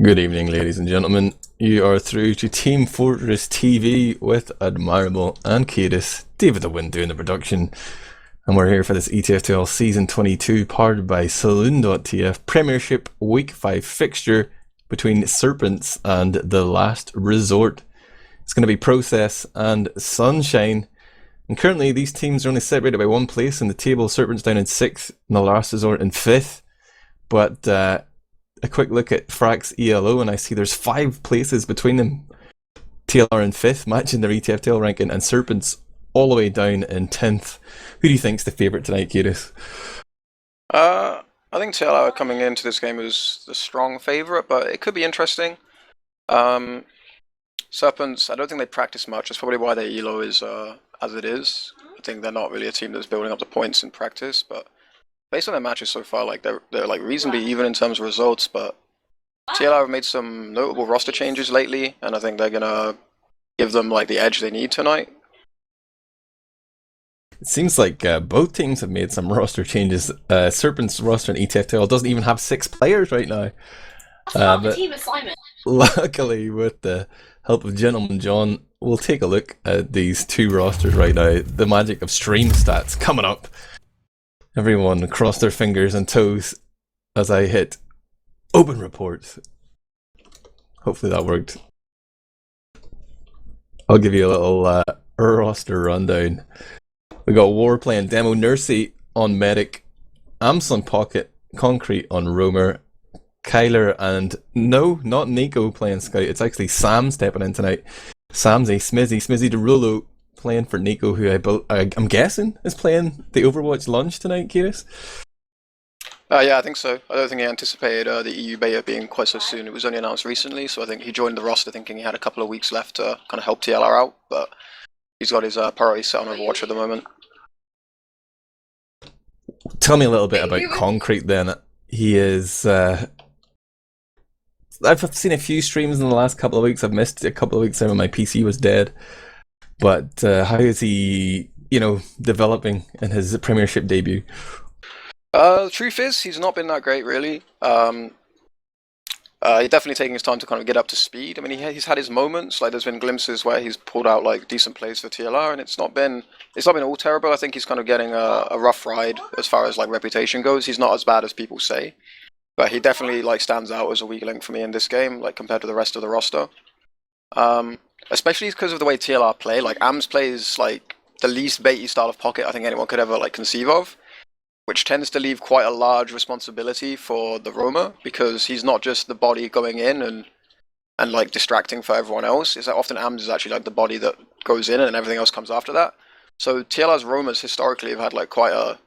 Good evening, ladies and gentlemen. You are through to Team Fortress TV with Admirable and Kaidus, DavidTheWin doing the production. And we're here for this ETF2L Season 22, powered by Saloon.tf Premiership Week 5 fixture between Serpents and The Last Resort. It's going to be Process and Sunshine. And currently, these teams are only separated by one place in the table. Serpents down in 6th and The Last Resort in 5th. But a quick look at Frax ELO and I see there's 5 places between them. TLR in 5th, matching their ETF2L ranking, and Serpents all the way down in 10th. Who do you think's the favourite tonight, Kaidus? I think TLR coming into this game is the strong favourite, but it could be interesting. Serpents, I don't think they practice much. That's probably why their ELO is as it is. I think they're not really a team that's building up the points in practice, but based on their matches so far, like they're like reasonably even in terms of results. But TLR have made some notable roster changes lately, and I think they're gonna give them like the edge they need tonight. It seems like both teams have made some roster changes. Serpents' roster in ETF2L doesn't even have 6 players right now. That's not the team assignment. Luckily, with the help of Gentleman John, we'll take a look at these 2 rosters right now. The magic of stream stats coming up. Everyone cross their fingers and toes as I hit open reports. Hopefully that worked. I'll give you a little roster rundown. We got War playing Demo, Nursey on Medic, Amson Pocket, Concrete on Roamer, Kyler and no, not Nico playing Scout. It's actually Sam stepping in tonight. SMZI, SMZI Derulo playing for Nico, who I'm guessing is playing the Overwatch launch tonight, Kaidus? Yeah, I think so. I don't think he anticipated the EU beta being quite so soon. It was only announced recently, so I think he joined the roster thinking he had a couple of weeks left to kind of help TLR out, but he's got his priorities set on Overwatch at the moment. Tell me a little bit about Concrete then. He is... I've seen a few streams in the last couple of weeks. I've missed a couple of weeks when my PC was dead. But how is he, developing in his Premiership debut? The truth is, he's not been that great, really. He's definitely taking his time to kind of get up to speed. I mean, he's had his moments. Like, there's been glimpses where he's pulled out like decent plays for TLR, and it's not been all terrible. I think he's kind of getting a rough ride as far as like reputation goes. He's not as bad as people say, but he definitely like stands out as a weak link for me in this game, like compared to the rest of the roster. Especially because of the way TLR play. Like, AMS plays like the least baity style of pocket I think anyone could ever like conceive of, which tends to leave quite a large responsibility for the roamer, because he's not just the body going in and like distracting for everyone else. Is that often AMS is actually like the body that goes in and everything else comes after that. So TLR's roamers historically have had like quite a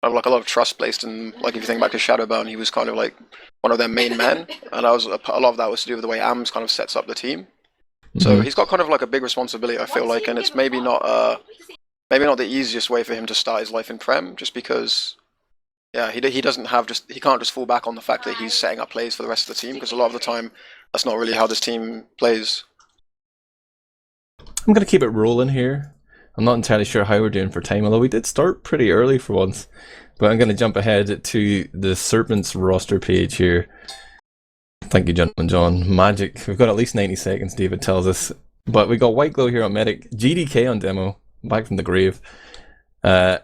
lot of trust placed in, like, if you think back to Shadowbound, he was kind of like one of their main men, and a lot of that was to do with the way AMS kind of sets up the team. So he's got kind of like a big responsibility, I feel like, and it's maybe not the easiest way for him to start his life in Prem, just because, yeah, he can't just fall back on the fact that he's setting up plays for the rest of the team, because a lot of the time that's not really how this team plays. I'm going to keep it rolling here. I'm not entirely sure how we're doing for time, although we did start pretty early for once. But I'm going to jump ahead to the Serpents roster page here. Thank you, Gentleman John. Magic. We've got at least 90 seconds, David tells us. But we got White Glow here on Medic, GDK on Demo, back from the grave. Apparently,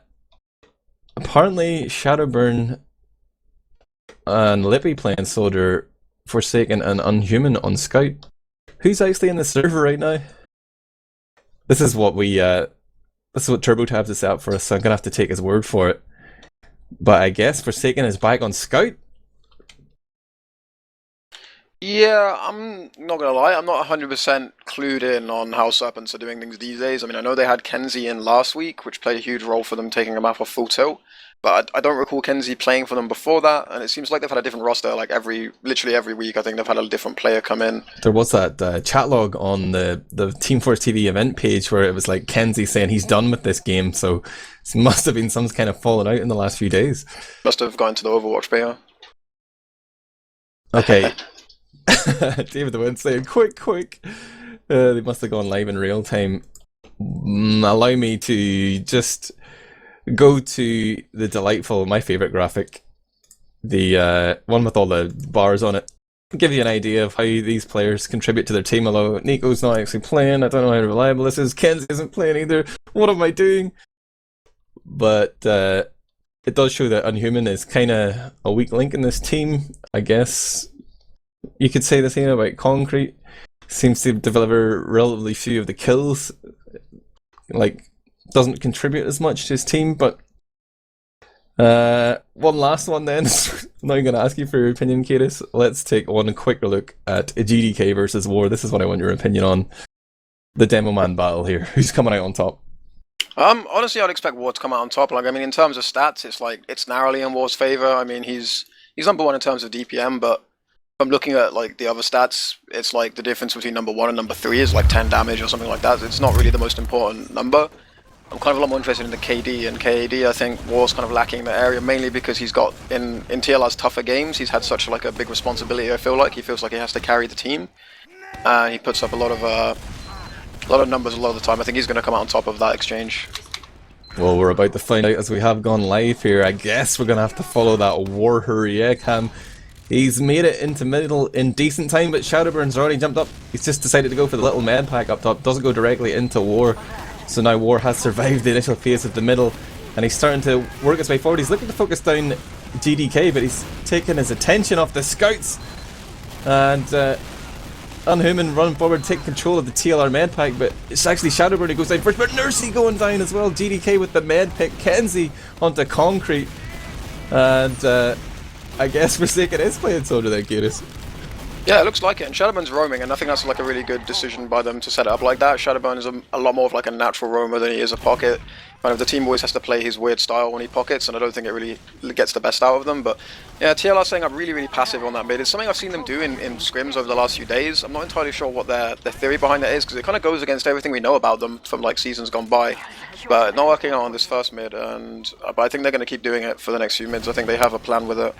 Shadowburn and Lippy playing Soldier, Forsaken and Unhuman on Scout. Who's actually in the server right now? This is what TurboTabs has set up for us, so I'm going to have to take his word for it. But I guess Forsaken is back on Scout? Yeah, I'm not gonna lie, I'm not 100% clued in on how Serpents are doing things these days. I mean, I know they had Kensi in last week, which played a huge role for them taking a map off full tilt, but I don't recall Kensi playing for them before that, and it seems like they've had a different roster, like literally every week. I think they've had a different player come in. There was that chat log on the Team Force TV event page where it was like Kensi saying he's done with this game, so it must have been some kind of falling out in the last few days. Must have gone to the Overwatch beta. Okay. DavidTheWin saying, quick. They must have gone live in real time. Allow me to just go to the delightful, my favourite graphic, the one with all the bars on it. give you an idea of how these players contribute to their team. Although Nico's not actually playing, I don't know how reliable this is. Kensi isn't playing either. What am I doing? But it does show that Unhuman is kind of a weak link in this team. I guess you could say the same about Concrete. Seems to deliver relatively few of the kills. Like, doesn't contribute as much to his team. But one last one then. I'm not even going to ask you for your opinion, Kaidus. Let's take one quicker look at GDK versus War. This is what I want your opinion on. The Demo Man battle here. Who's coming out on top? Honestly, I'd expect War to come out on top. Like, I mean, in terms of stats, it's narrowly in War's favor. I mean, he's number one in terms of DPM, but if I'm looking at like the other stats, it's like the difference between number 1 and number 3 is like 10 damage or something like that. It's not really the most important number. I'm kind of a lot more interested in the KD and KAD. I think War's kind of lacking in the area, mainly because he's got in TLR's tougher games. He's had such like a big responsibility. I feel like he feels like he has to carry the team, and he puts up a lot of numbers a lot of the time. I think he's going to come out on top of that exchange. Well, we're about to find out as we have gone live here. I guess we're going to have to follow that WARHURYEAH cam. He's made it into middle in decent time, but Shadowburn's already jumped up. He's just decided to go for the little med pack up top. Doesn't go directly into War. So now War has survived the initial phase of the middle, and he's starting to work his way forward. He's looking to focus down GDK, but he's taking his attention off the scouts. And Unhuman run forward, take control of the TLR med pack, but it's actually Shadowburn who goes down first, but Nursey going down as well. GDK with the med pick, kensi onto Concrete, and I guess Forsaken is playing Soldier there, Kaidus. Yeah, it looks like it, and Shadowburn's roaming, and I think that's like a really good decision by them to set it up like that. Shadowburn is a lot more of like a natural roamer than he is a pocket. Kind of the team always has to play his weird style when he pockets, and I don't think it really gets the best out of them. But yeah, TLR saying I'm really, really passive on that mid. It's something I've seen them do in scrims over the last few days. I'm not entirely sure what their theory behind that is, because it kind of goes against everything we know about them from like seasons gone by. But not working out on this first mid, and but I think they're going to keep doing it for the next few mids. I think they have a plan with it.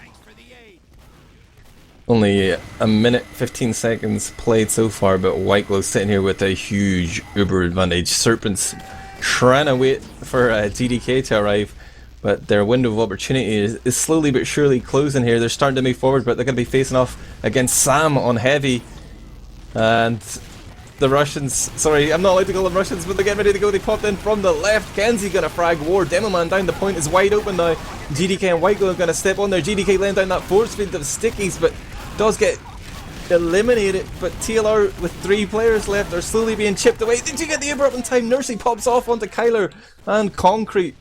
Only a minute 15 seconds played so far, but Whiteglow sitting here with a huge Uber advantage. Serpents trying to wait for GDK to arrive, but their window of opportunity is slowly but surely closing here. They're starting to move forward, but they're going to be facing off against Sam on heavy. And the Russians, sorry, I'm not allowed to call them Russians, but they're getting ready to go. They popped in from the left. Kensi gonna frag War. Demoman down the point is wide open now. GDK and Whiteglow are going to step on there. GDK laying down that force feed of stickies, but does get eliminated. But TLR with 3 players left are slowly being chipped away. Did you get the Uber up in time? Nursey pops off onto Kyler and Concrete.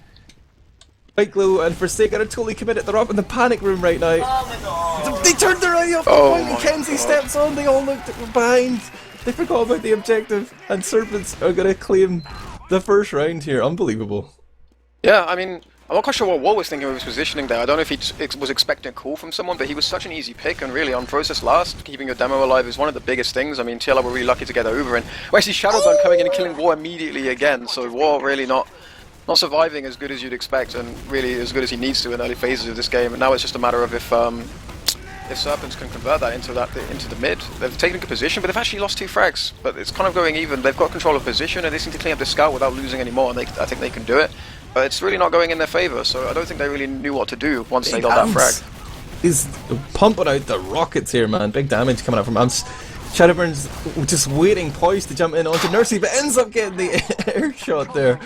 Whiteglow and Forsaken are totally committed. They're up in the panic room right now. Oh my god. They turned their eye off the point and Kensi steps on. They all looked behind. They forgot about the objective, and Serpents are going to claim the first round here. Unbelievable. Yeah, I mean, I'm not quite sure what War was thinking of his positioning there. I don't know if he was expecting a call from someone, but he was such an easy pick, and really on Process last, keeping your demo alive is one of the biggest things. I mean, TLR were really lucky to get that Uber in. Well, actually, Shadowburn coming in and killing War immediately again, so War really not surviving as good as you'd expect, and really as good as he needs to in early phases of this game. And now it's just a matter of if Serpents can convert that into the mid. They've taken a good position, but they've actually lost 2 frags. But it's kind of going even. They've got control of position, and they seem to clean up the scout without losing any more, and I think they can do it. But it's really not going in their favour, so I don't think they really knew what to do once they got that frag. He's pumping out the rockets here, man. Big damage coming out from Amps. Shadowburn's just waiting, poised to jump in onto Nursey, but ends up getting the air shot there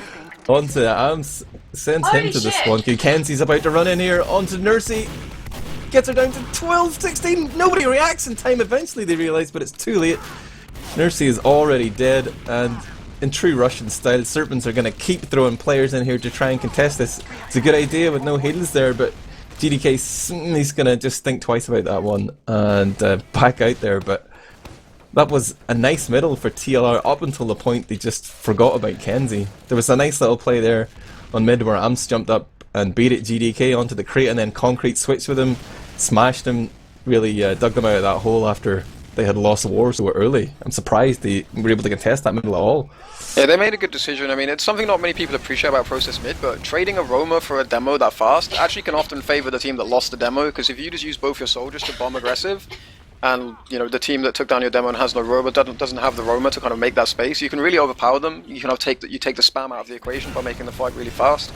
onto Amps. Sends him to the spawn queue. Kensi's about to run in here onto Nursey. Gets her down to 12, 16. Nobody reacts in time. Eventually they realise, but it's too late. Nursey is already dead, and in true Russian style, Serpents are going to keep throwing players in here to try and contest this. It's a good idea with no heals there, but GDK, he's going to just think twice about that one and back out there. But that was a nice middle for TLR up until the point they just forgot about Kensi. There was a nice little play there on mid where Amps jumped up and baited GDK onto the crate, and then Concrete switched with him, smashed him, really dug them out of that hole after they had lost War so early. I'm surprised they were able to contest that middle at all. Yeah, they made a good decision. I mean, it's something not many people appreciate about Process Mid, but trading a roamer for a demo that fast actually can often favour the team that lost the demo, because if you just use both your soldiers to bomb aggressive, and you know the team that took down your demo and has no roamer doesn't have the roamer to kind of make that space, you can really overpower them. You can take the spam out of the equation by making the fight really fast.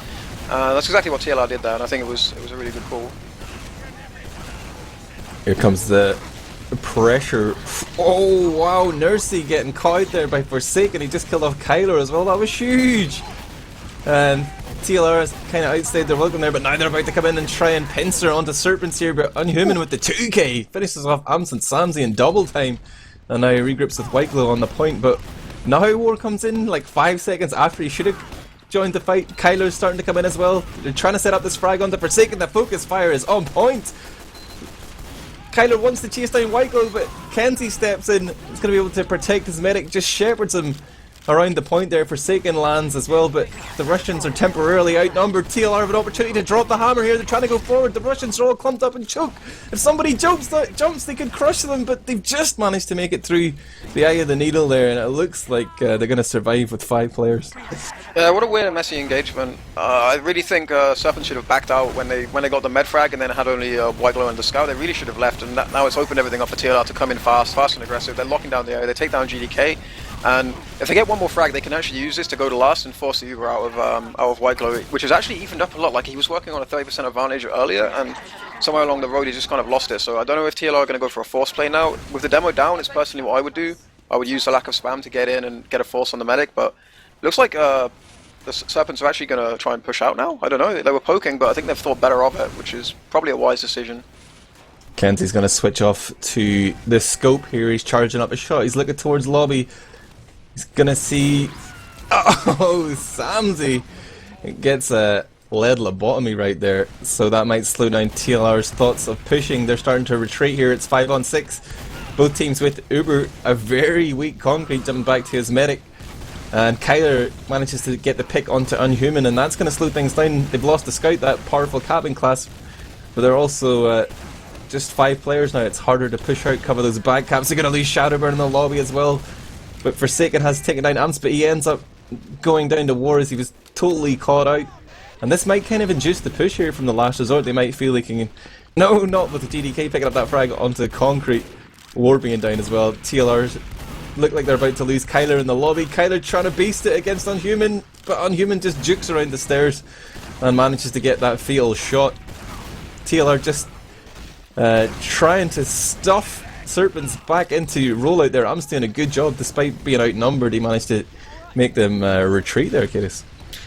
That's exactly what TLR did there, and I think it was a really good call. Here comes the pressure. Oh wow, Nursey getting caught there by Forsaken. He just killed off Kyler as well. That was huge. And TLR has kind of outstayed their welcome there, but now they're about to come in and try and pincer onto Serpents here. But Unhuman with the 2k finishes off Amps and SMZI in double time, and now he regroups with White Glow on the point. But now War comes in like 5 seconds after he should have joined the fight. Kyler's starting to come in as well. They're trying to set up this frag onto Forsaken. The focus fire is on point. Kyler wants to chase down White Glow, but kensi steps in. He's going to be able to protect his medic, just shepherds him around the point there. Forsaken lands as well, but the Russians are temporarily outnumbered. TLR have an opportunity to drop the hammer here. They're trying to go forward. The Russians are all clumped up and choke. If somebody jumps, they could crush them, but they've just managed to make it through the eye of the needle there, and it looks like they're going to survive with 5 players. Yeah, what a weird and messy engagement. I really think Serpents should have backed out when they got the med frag and then had only White Glow and the scout. They really should have left, and now it's opened everything up for TLR to come in fast and aggressive. They're locking down the area. They take down GDK. And if they get one more frag, they can actually use this to go to last and force the Uber out of White Glow, which has actually evened up a lot. Like, he was working on a 30% advantage earlier, and somewhere along the road he just kind of lost it. So I don't know if TLR are going to go for a force play now. With the demo down, it's personally what I would do. I would use the lack of spam to get in and get a force on the medic, but it looks like the Serpents are actually going to try and push out now. I don't know, they were poking, but I think they've thought better of it, which is probably a wise decision. Kensi's going to switch off to the scope here. He's charging up a shot. He's looking towards lobby. He's gonna see. Oh, SMZI gets a lead lobotomy right there, so that might slow down TLR's thoughts of pushing. They're starting to retreat here. It's 5 on 6. Both teams with Uber, a very weak Concrete jumping back to his medic, and Kyler manages to get the pick onto Unhuman, and that's going to slow things down. They've lost the scout, that powerful capping class, but they're also just 5 players now. It's harder to push out, cover those back caps. They're going to lose Shadowburn in the lobby as well. But Forsaken has taken down Amps, but he ends up going down to war as he was totally caught out. And this might kind of induce the push here from the last resort. They might feel they can... No, not with the GDK picking up that frag onto Concrete. War being down as well. TLR look like they're about to lose Kyler in the lobby. Kyler trying to beast it against Unhuman, but Unhuman just jukes around the stairs and manages to get that fatal shot. TLR just trying to stuff Serpents back into rollout there. Am's doing a good job despite being outnumbered. He managed to make them retreat there, Kaidus.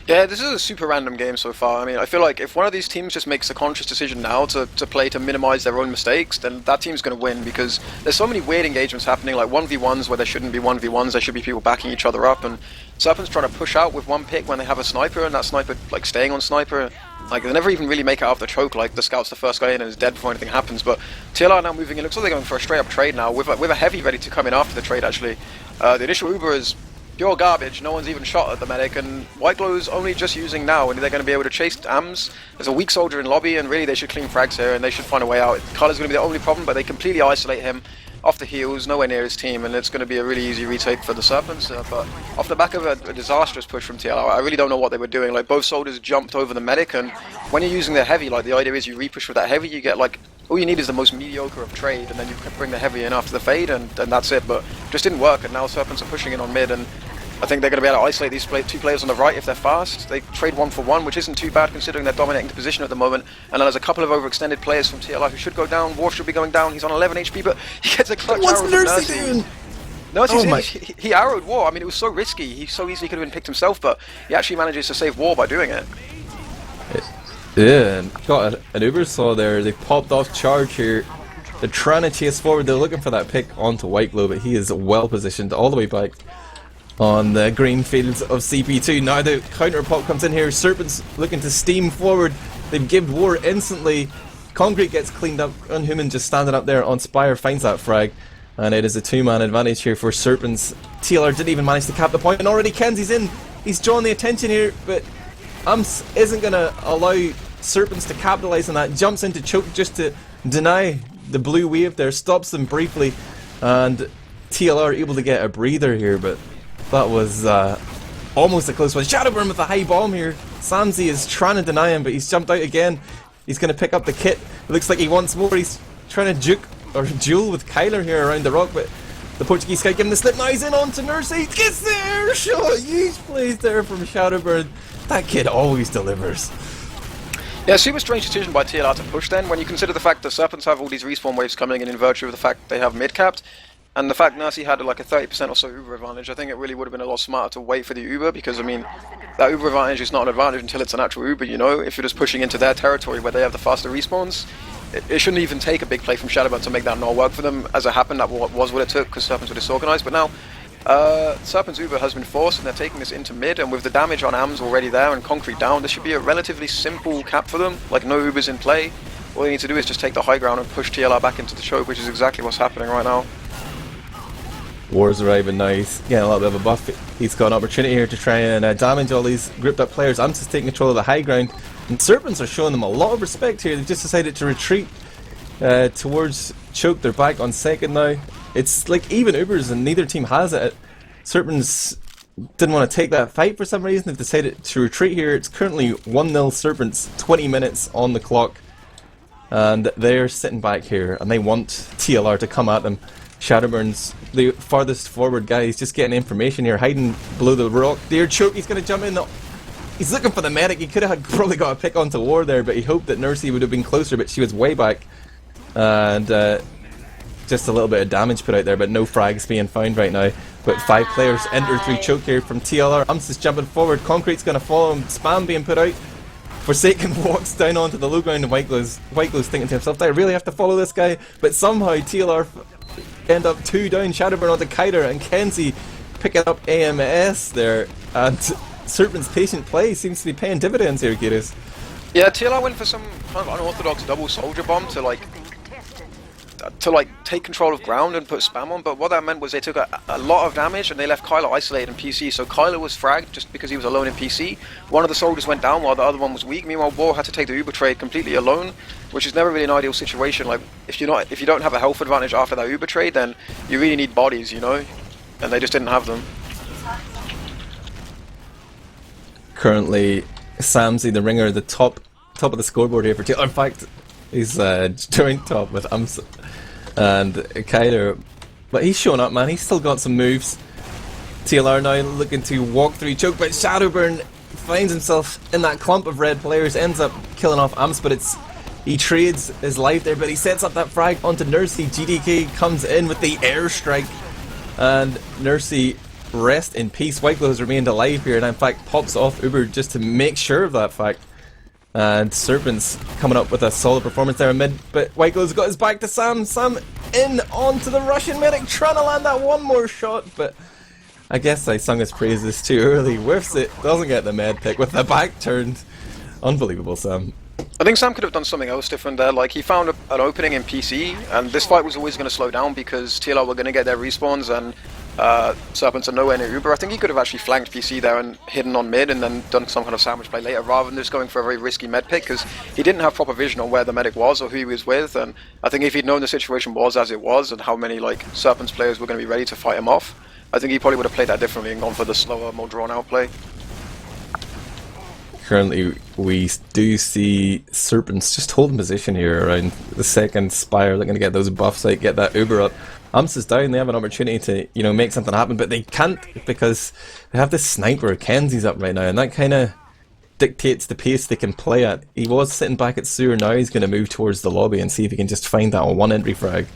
Yeah, this is a super random game so far. I mean, I feel like if one of these teams just makes a conscious decision now to play to minimize their own mistakes, then that team's going to win, because there's so many weird engagements happening, like 1v1s where there shouldn't be 1v1s, there should be people backing each other up, and Serpents trying to push out with one pick when they have a sniper, and that sniper like staying on sniper. Like, they never even really make it out of the choke. Like, the scout's the first guy in and is dead before anything happens. But TLR now moving in. Looks like they're going for a straight up trade now with a heavy ready to come in after the trade, actually. The initial Uber is pure garbage. No one's even shot at the medic. And White Glow's only just using now, and they're going to be able to chase AMS. There's a weak soldier in lobby, and really they should clean frags here, and they should find a way out. Kyler's going to be the only problem, but they completely isolate him off the heels, nowhere near his team, and it's going to be a really easy retake for the Serpents. But off the back of a disastrous push from TLR, I really don't know what they were doing. Like, both soldiers jumped over the medic, and when you're using their heavy, like, the idea is you repush with that heavy, you get like, all you need is the most mediocre of trade, and then you can bring the heavy in after the fade, and that's it. But it just didn't work, and now Serpents are pushing in on mid, and I think they're going to be able to isolate these two players on the right if they're fast. They trade 1-for-1, which isn't too bad considering they're dominating the position at the moment. And then there's a couple of overextended players from TLR who should go down. Warf should be going down. He's on 11 HP, but he gets a clutch arrow from Nursey doing? He arrowed War. I mean, it was so risky. He so easily could have been picked himself, but he actually manages to save War by doing it. Yeah, and got an Uber saw there. They popped off charge here. They're trying to chase forward. They're looking for that pick onto White Glow, but he is well positioned all the way back on the green fields of CP2. Now the counter pop comes in here. Serpents looking to steam forward. They've given War instantly. Concrete gets cleaned up. Unhuman just standing up there on Spire finds that frag, and it is a 2-man advantage here for Serpents. TLR didn't even manage to cap the point, and already kensi's in. He's drawn the attention here, but Amps isn't going to allow Serpents to capitalize on that. Jumps into choke just to deny the blue wave there, stops them briefly, and TLR able to get a breather here, but that was almost a close one. Shadowburn with a high bomb here. SMZI is trying to deny him, but he's jumped out again. He's going to pick up the kit. It looks like he wants more. He's trying to juke or duel with Kyler here around the rock, but the Portuguese guy giving the slip. Now he's in onto Nursey. Gets there! Shot! Huge plays there from Shadowburn. That kid always delivers. Yeah, super strange decision by TLR to push then, when you consider the fact that Serpents have all these respawn waves coming in virtue of the fact they have mid-capped, and the fact Nercy had like a 30% or so Uber advantage. I think it really would have been a lot smarter to wait for the Uber, because I mean, that Uber advantage is not an advantage until it's an actual Uber, you know? If you're just pushing into their territory where they have the faster respawns, it shouldn't even take a big play from Shadowburn to make that not work for them. As it happened, that was what it took, because Serpents were disorganized, but now Serpent's Uber has been forced and they're taking this into mid, and with the damage on AMS already there and Concrete down, this should be a relatively simple cap for them, like no Ubers in play. All they need to do is just take the high ground and push TLR back into the choke, which is exactly what's happening right now. War's arriving now, he's getting a little bit of a buff. He's got an opportunity here to try and damage all these grouped up players. I'm just taking control of the high ground, and Serpents are showing them a lot of respect here. They've just decided to retreat towards choke. They're back on second now. It's like even Ubers and neither team has it. Serpents didn't want to take that fight for some reason. They've decided to retreat here. It's currently 1-0 Serpents, 20 minutes on the clock, and they're sitting back here and they want TLR to come at them. Shadowburn's the farthest forward guy. He's just getting information here, hiding below the rock. There, choke. He's going to jump in. He's looking for the medic. He could have probably got a pick onto War there, but he hoped that Nercy would have been closer, but she was way back. And just a little bit of damage put out there, but no frags being found right now. But 5 players enter through choke here from TLR. Ums is jumping forward. Concrete's going to follow him. Spam being put out. Forsaken walks down onto the low ground, and Whiteglow's thinking to himself, do I really have to follow this guy? But somehow TLR end up 2 down. Shadowburn onto Kaidus, and kensi picking up AMS there. And Serpent's patient play seems to be paying dividends here, Kaidus. Yeah, TLR went for some kind of unorthodox double soldier bomb to take control of ground and put spam on, but what that meant was they took a lot of damage and they left Kyler isolated in PC. So Kyler was fragged just because he was alone in PC. One of the soldiers went down while the other one was weak. Meanwhile, War had to take the Uber trade completely alone, which is never really an ideal situation. Like if you don't have a health advantage after that Uber trade, then you really need bodies, you know, and they just didn't have them. Currently, SMZI, the ringer, the top of the scoreboard here for TLR. In fact, he's joint top with Ums and Kaidus, but he's showing up, man. He's still got some moves. TLR now looking to walk through choke, but Shadowburn finds himself in that clump of red players, ends up killing off Ums, but he trades his life there, but he sets up that frag onto Nercy. GDK comes in with the airstrike, and Nercy, rest in peace. Whiteglow has remained alive here, and in fact pops off Uber just to make sure of that fact. And Serpents coming up with a solid performance there in mid, but Whiteglow's got his back to Sam. Sam in onto the Russian medic, trying to land that one more shot, but I guess I sung his praises too early. Whiffs it, doesn't get the med pick with the back turned. Unbelievable, Sam. I think Sam could have done something else different there. Like he found an opening in PC, and this fight was always going to slow down because TLR were going to get their respawns and Serpents are nowhere near Uber. I think he could have actually flanked PC there and hidden on mid and then done some kind of sandwich play later rather than just going for a very risky med pick, because he didn't have proper vision on where the medic was or who he was with. And I think if he'd known the situation was as it was and how many like Serpents players were going to be ready to fight him off, I think he probably would have played that differently and gone for the slower, more drawn out play. Currently we do see Serpents just holding position here around the second spire, looking to get those buffs out, get that Uber up. Ums is down, they have an opportunity to, you know, make something happen, but they can't because they have this sniper. Kensi's up right now, and that kind of dictates the pace they can play at. He was sitting back at sewer, now he's going to move towards the lobby and see if he can just find that one entry frag.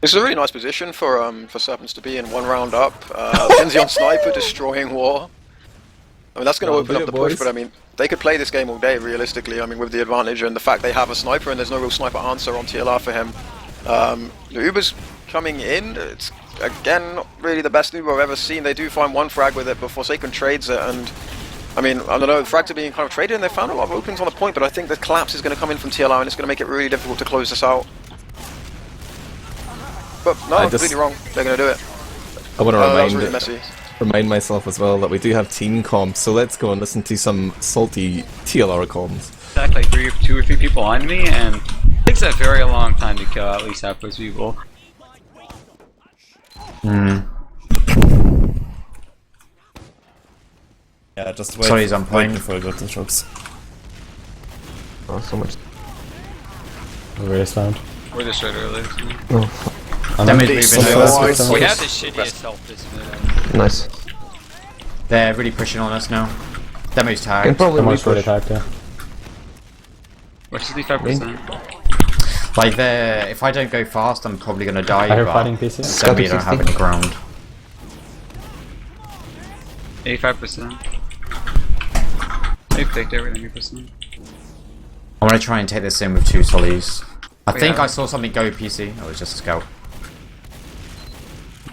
This is a really nice position for Serpents to be in, 1 round up. Kensi on sniper, destroying War. I mean, that's going to open up the push, but I mean, they could play this game all day, realistically, I mean, with the advantage and the fact they have a sniper and there's no real sniper answer on TLR for him. The Uber's coming in, it's again not really the best Uber I've ever seen. They do find 1 frag with it, but Forsaken trades it, and I mean, I don't know, the frags are being kind of traded and they found a lot of openings on the point, but I think the collapse is going to come in from TLR and it's going to make it really difficult to close this out. But no, completely wrong, they're going to do it. I want to that was really messy. Remind myself as well that we do have team comps, so let's go and listen to some salty TLR comms. Attack like 2 or 3 people on me, and it takes a very long time to kill at least half those people. Yeah, just wait. Sorry, he's on point before I go to the trucks. Oh, so much. Race found. We're just right early. Oh. Damage moving over. We have the shittiest health this minute. Nice. They're really pushing on us now. Demo's tagged. Can probably attack there. We're 65%. Like there, if I don't go fast, I'm probably gonna die. I hear but fighting PC. SMZI don't have any ground. 85%. They've taken everything 80%. I want to try and take this in with 2 solis. I think Yeah. I saw something go PC. Oh, it was just a scout.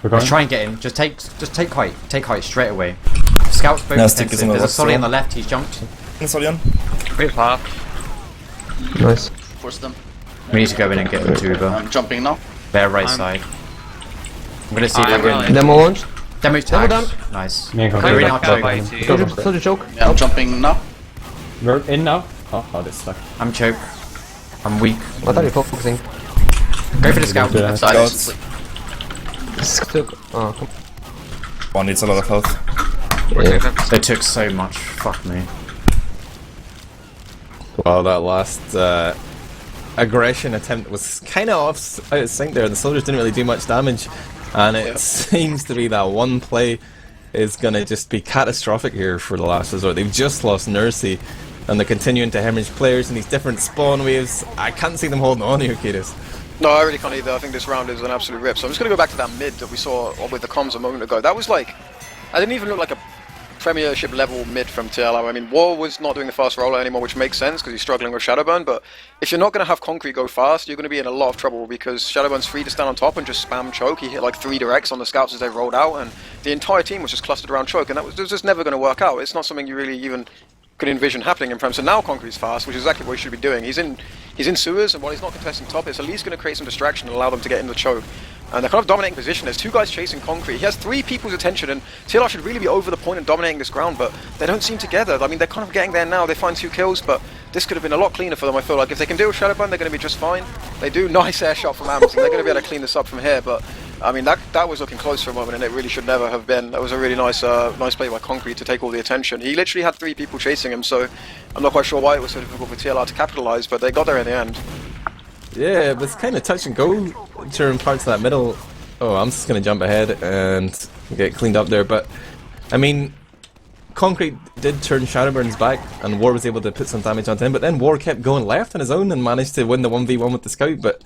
We're going. Let's try and get in. Just take height. Take height straight away. Scouts both No, stick is defensive. on the There's a left soli side. on the left. He's jumped. Solian. We have half. Nice. Force them. We need to go in and get into Uber. I'm jumping now. Their right I'm- side. I'm gonna see if I I'm can. really- Demo launch. Demo tag. down. Nice. Me and They're Concrete in back our up. choke. by two. Soldier choke. Yeah, I'm jumping now. We're in now. Oh, this stuck. I'm choke. I'm weak. I thought you were focusing. Go for the scout. Do that. Silence. Oh, come One needs a lot of health. They took so much. Fuck me. Well, that last aggression attempt was kind of out of sync there. The soldiers didn't really do much damage, and it seems to be that one play is going to just be catastrophic here for the last resort. They've just lost Nursey, and they're continuing to hemorrhage players in these different spawn waves. I can't see them holding on here, Kaidus. No, I really can't either. I think this round is an absolute rip. So I'm just going to go back to that mid that we saw with the comms a moment ago. That was like, I didn't even look like a Premiership level mid from TLR. I mean, War was not doing the fast roller anymore, which makes sense because he's struggling with Shadowburn. But if you're not going to have Concrete go fast, you're going to be in a lot of trouble because Shadowburn's free to stand on top and just spam choke. He hit like 3 directs on the scouts as they rolled out, and the entire team was just clustered around choke, and that was just never going to work out. It's not something you really even could envision happening in Prem. So now Concrete's fast, which is exactly what he should be doing. He's in sewers, and while he's not contesting top, it's at least going to create some distraction and allow them to get in the choke. And they're kind of dominating position. There's 2 guys chasing Concrete. He has 3 people's attention, and TLR should really be over the point and dominating this ground, but they don't seem together. I mean, they're kind of getting there now. They find 2 kills, but this could have been a lot cleaner for them, I feel like. If they can deal with Shadowburn, they're going to be just fine. They do nice air shot from Amazon. They're going to be able to clean this up from here, but I mean, that was looking close for a moment, and it really should never have been. That was a really nice play by Concrete to take all the attention. He literally had 3 people chasing him, so I'm not quite sure why it was so difficult for TLR to capitalize, but they got there in the end. Yeah, it was kind of touch and go during parts of that middle. Oh, I'm just going to jump ahead and get cleaned up there, but I mean, Concrete did turn Shadowburn's back, and War was able to put some damage onto him, but then War kept going left on his own and managed to win the 1v1 with the scout, but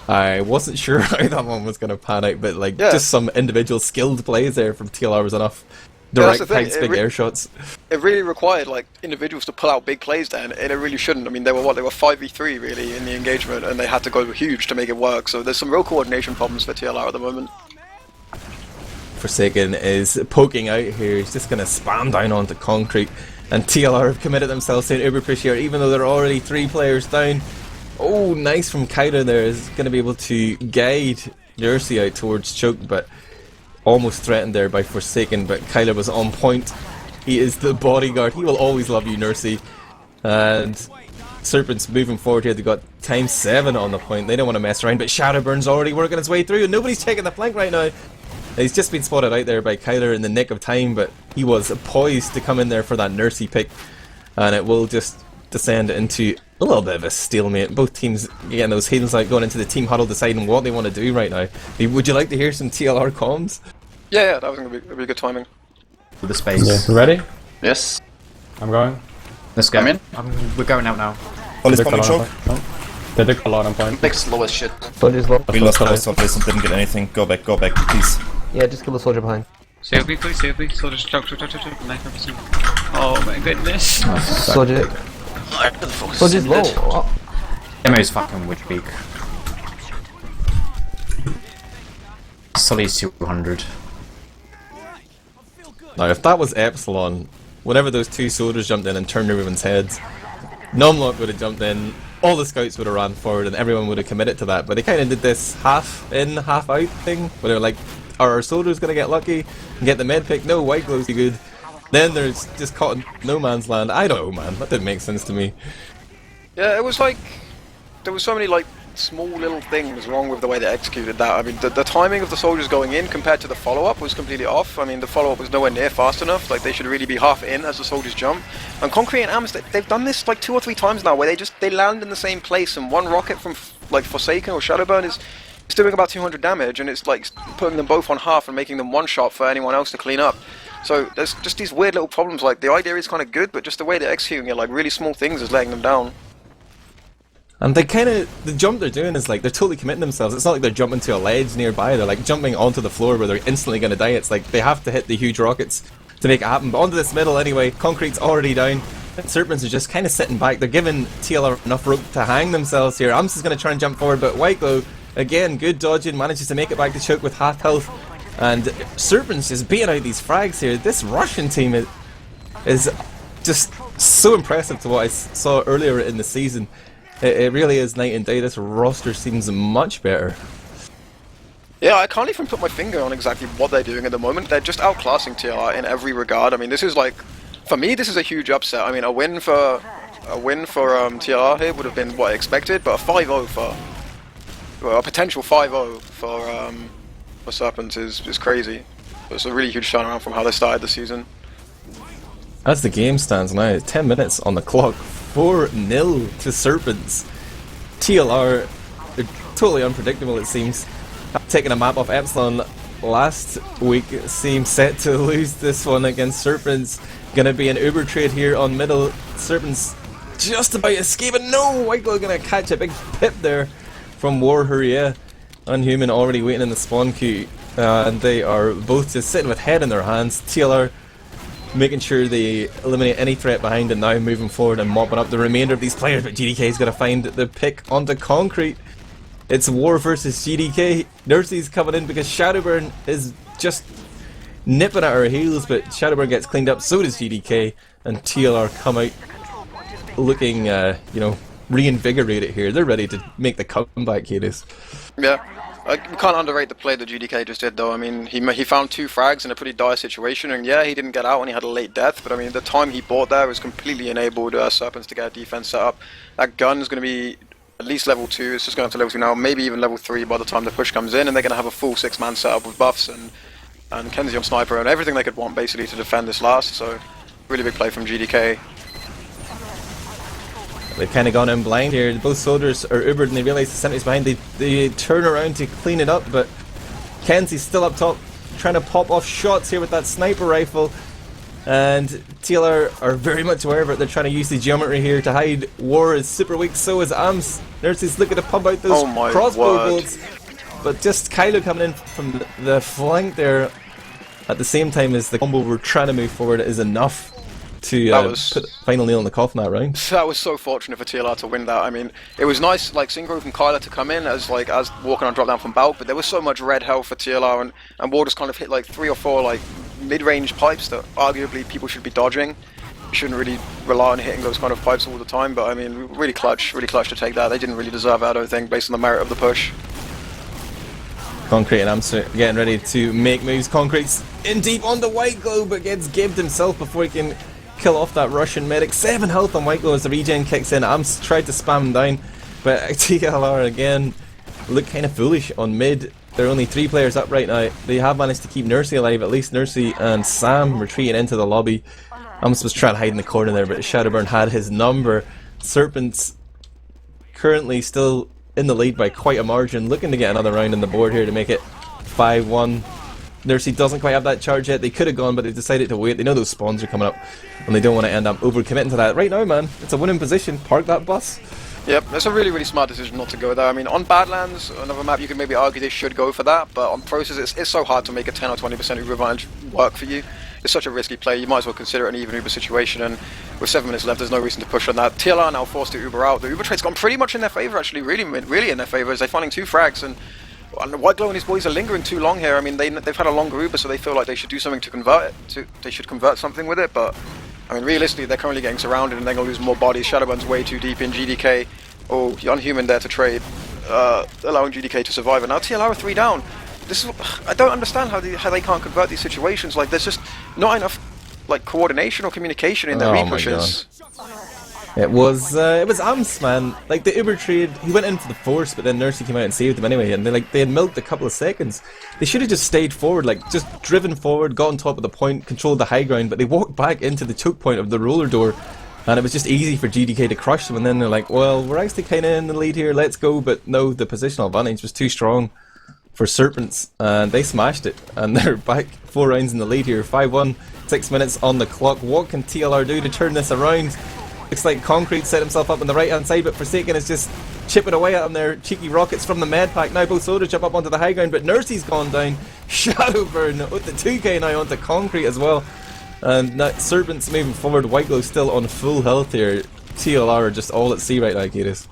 I wasn't sure how that one was going to pan out, but like, just some individual skilled plays there from TLR was enough. Direct heights, big air shots. It really required like individuals to pull out big plays there, and it really shouldn't. I mean, they were 5v3 really in the engagement, and they had to go huge to make it work. So there's some real coordination problems for TLR at the moment. Forsaken is poking out here. He's just going to spam down onto Concrete, and TLR have committed themselves to an uber push here, even though they're already 3 players down. Oh, nice from Kaidus there. Is going to be able to guide Jersey out towards choke, but almost threatened there by Forsaken, but Kyler was on point. He is the bodyguard. He will always love you, Nursey. And Serpents moving forward here. They've got ×7 on the point. They don't want to mess around, but Shadowburn's already working his way through, and nobody's taking the flank right now. He's just been spotted out there by Kyler in the nick of time, but he was poised to come in there for that Nursey pick, and it will just descend into a little bit of a stalemate. Both teams getting those heads like going into the team huddle deciding what they want to do right now. Would you like to hear some TLR comms? Yeah, that was going to be good timing. With the space. Yeah. Ready? Yes. I'm going. Let's go. I'm in. We're going out now. All is They coming took a lot choke. on point. They took a lot on point. Big slow as shit. Soldier's low. We lost our place and didn't get anything. Go back, please. Yeah, just kill the soldier behind. Save me, please, save me. So just choke. 9%. Oh my goodness. Soldier. Soldier's low. Oh. Demo's fucking witch beak. Sully's 200. Now, if that was Epsilon, whenever those 2 soldiers jumped in and turned everyone's heads, Numlock would have jumped in, all the scouts would have ran forward, and everyone would have committed to that. But they kind of did this half in, half out thing, where they're like, are our soldiers going to get lucky and get the med pick? No, White Glow's too good. Then there's just caught in no man's land. I don't know, man. That didn't make sense to me. Yeah, it was like there was so many like small little things wrong with the way they executed that. I mean, the timing of the soldiers going in compared to the follow-up was completely off. I mean, the follow-up was nowhere near fast enough. Like, they should really be half in as the soldiers jump. And Concrete and Ams, they've done this like 2 or 3 times now, where they land in the same place, and one rocket from like Forsaken or Shadowburn is doing about 200 damage, and it's like putting them both on half and making them one shot for anyone else to clean up. So there's just these weird little problems. Like, the idea is kind of good, but just the way they're executing it, like really small things, is letting them down. And the jump they're doing is like, they're totally committing themselves. It's not like they're jumping to a ledge nearby, they're like jumping onto the floor where they're instantly going to die. It's like they have to hit the huge rockets to make it happen. But onto this middle anyway, Concrete's already down. Serpents are just kind of sitting back. They're giving TLR enough rope to hang themselves here. Ams is going to try and jump forward, but White Glow, again, good dodging, manages to make it back to choke with half health. And Serpents just beating out these frags here. This Russian team is just so impressive to what I saw earlier in the season. It really is night and day. This roster seems much better. Yeah, I can't even put my finger on exactly what they're doing at the moment. They're just outclassing TLR in every regard. I mean, this is like, for me, this is a huge upset. I mean, a win for TLR here would have been what I expected, but a 5-0 for, well, a potential 5-0 for Serpents is crazy. It's a really huge turnaround from how they started the season. As the game stands now, 10 minutes on the clock, 4-0 to Serpents. TLR, they're totally unpredictable it seems. Taking a map off Epsilon last week, seems set to lose this one against Serpents. Gonna be an Uber trade here on middle. Serpents just about escaping. No! White Glow gonna catch a big pip there from WARHURYEAH. Unhuman already waiting in the spawn queue. And they are both just sitting with head in their hands. TLR making sure they eliminate any threat behind and now moving forward and mopping up the remainder of these players. But GDK is going to find the pick onto Concrete. It's War versus GDK. Nursey's coming in because Shadowburn is just nipping at her heels, but Shadowburn gets cleaned up, so does GDK, and TLR come out looking, you know, reinvigorated here. They're ready to make the comeback, Kaidus. Yeah. We can't underrate the play that GDK just did, though. I mean, he found 2 frags in a pretty dire situation, and yeah, he didn't get out and he had a late death, but I mean, the time he bought there was completely enabled Serpents to get a defense set up. That gun is going to be at least level 2, it's just going up to level 2 now, maybe even level 3 by the time the push comes in, and they're going to have a full 6-man setup with buffs and kensi on sniper and everything they could want basically to defend this last, so really big play from GDK. They've kind of gone in blind here. Both soldiers are Ubered and they realise the sentry's behind. They turn around to clean it up, but kensi's still up top trying to pop off shots here with that sniper rifle. And TLR are very much aware of it. They're trying to use the geometry here to hide. War is super weak, so is Ams. Nurse's looking to pump out those crossbow bolts. But just Kylo coming in from the flank there at the same time as the combo we're trying to move forward is enough to put the final nail in the coffin that round. That was so fortunate for TLR to win that. I mean, it was nice, like, synchro from Kyla to come in as walking on drop down from Balk, but there was so much red health for TLR, and War just kind of hit like 3 or 4 like mid-range pipes that arguably people should be dodging. You shouldn't really rely on hitting those kind of pipes all the time, but I mean, really clutch to take that. They didn't really deserve it, I don't think, based on the merit of the push. Concrete and Amster getting ready to make moves. Concrete's in deep on the White Glow, but gets gibbed himself before he can kill off that Russian medic. 7 health on White Glow as the regen kicks in. Ams tried to spam him down, but TLR again look kind of foolish on mid. There are only 3 players up right now. They have managed to keep Nursey alive, at least Nursey and Sam retreating into the lobby. Ams was trying to hide in the corner there, but Shadowburn had his number. Serpents currently still in the lead by quite a margin, looking to get another round on the board here to make it 5-1. Nursey doesn't quite have that charge yet. They could have gone, but they decided to wait. They know those spawns are coming up, and they don't want to end up over-committing to that. Right now, man, it's a winning position. Park that bus. Yep, that's a really, really smart decision not to go there. I mean, on Badlands, another map, you could maybe argue they should go for that, but on Process, it's so hard to make a 10 or 20% Uber advantage work for you. It's such a risky play, you might as well consider it an even Uber situation, and with 7 minutes left, there's no reason to push on that. TLR are now forced to Uber out. The Uber trade's gone pretty much in their favour, actually, really in their favour, as they're finding 2 frags, and White Glow and his boys are lingering too long here. I mean, they've had a longer Uber, so they feel like they should do something to convert it. They should convert something with it, but I mean, realistically, they're currently getting surrounded and they're going to lose more bodies. Shadowburn's way too deep in GDK. Oh, Unhuman there to trade, allowing GDK to survive. And now TLR are 3 down. This is, I don't understand how they can't convert these situations. Like, there's just not enough like coordination or communication in their repushes. It was Ams, man. Like, the Uber trade, he went into the force, but then Nursey came out and saved him anyway, and they had milked a couple of seconds. They should have just stayed forward, like, just driven forward, got on top of the point, controlled the high ground, but they walked back into the choke point of the roller door, and it was just easy for GDK to crush them, and then they're like, well, we're actually kind of in the lead here, let's go, but no, the positional advantage was too strong for Serpents, and they smashed it, and they're back 4 rounds in the lead here, 5-1, 6 minutes on the clock. What can TLR do to turn this around? Looks like Concrete set himself up on the right hand side, but Forsaken is just chipping away at him there. Cheeky rockets from the med pack. Now both soldiers jump up onto the high ground, but Nursey's gone down. Shadowburn with the 2k now onto Concrete as well. And now Serpents moving forward. Whiteglow still on full health here. TLR are just all at sea right now, Kaidus.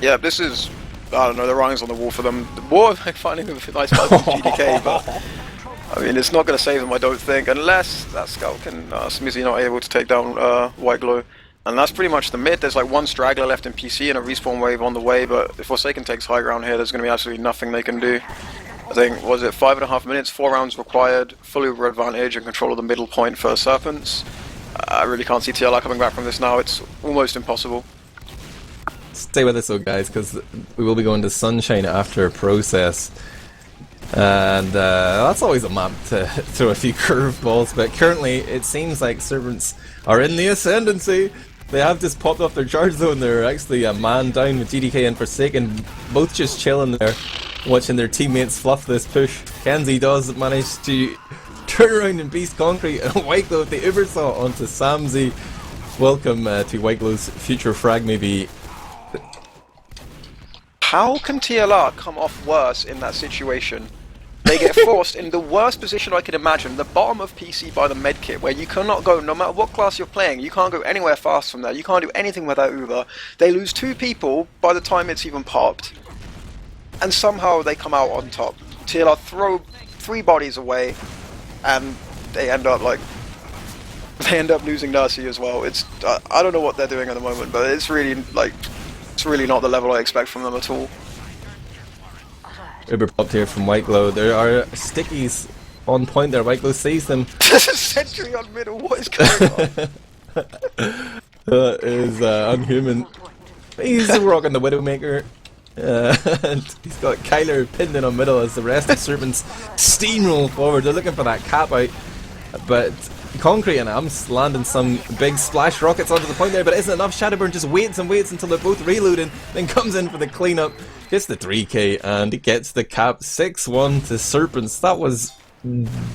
Yeah, this is, I don't know, the writing's on the wall for them. The war, like finding a nice fight with GDK, but I mean, it's not going to save them, I don't think, unless that scout can, SMZI not able to take down Whiteglow. And that's pretty much the mid. There's like one straggler left in PC and a respawn wave on the way, but if Forsaken takes high ground here, there's going to be absolutely nothing they can do. I think, was it 5.5 minutes, 4 rounds required, full Uber advantage and control of the middle point for Serpents. I really can't see TLR coming back from this now, it's almost impossible. Stay with us though, guys, because we will be going to Sunshine after Process. And that's always a map to throw a few curveballs, but currently it seems like Serpents are in the ascendancy. They have just popped off their charge though, and they're actually a man down with GDK and Forsaken, both just chilling there, watching their teammates fluff this push. Kensi does manage to turn around and beast Concrete, and Whiteglow with the Ubersaw onto SMZI. Welcome to Whiteglow's future frag maybe. How can TLR come off worse in that situation? They get forced in the worst position I can imagine, the bottom of PC by the medkit, where you cannot go, no matter what class you're playing, you can't go anywhere fast from there, you can't do anything without Uber. They lose 2 people by the time it's even popped, and somehow they come out on top. TLR throw 3 bodies away, and they end up losing Nursey as well. It's I don't know what they're doing at the moment, but it's really not the level I expect from them at all. Uber popped here from Whiteglow. There are stickies on point there. Whiteglow sees them. There's a sentry on middle, what is going on? That is unhuman. He's rocking the Widowmaker. And he's got Kyler pinned in on middle as the rest of Serpents steamroll forward. They're looking for that cap out, but Concrete and Amps landing some big splash rockets onto the point there, but it isn't enough. Shadowburn just waits and waits until they're both reloading, then comes in for the cleanup, gets the 3k, and he gets the cap. 6-1 to Serpents. That was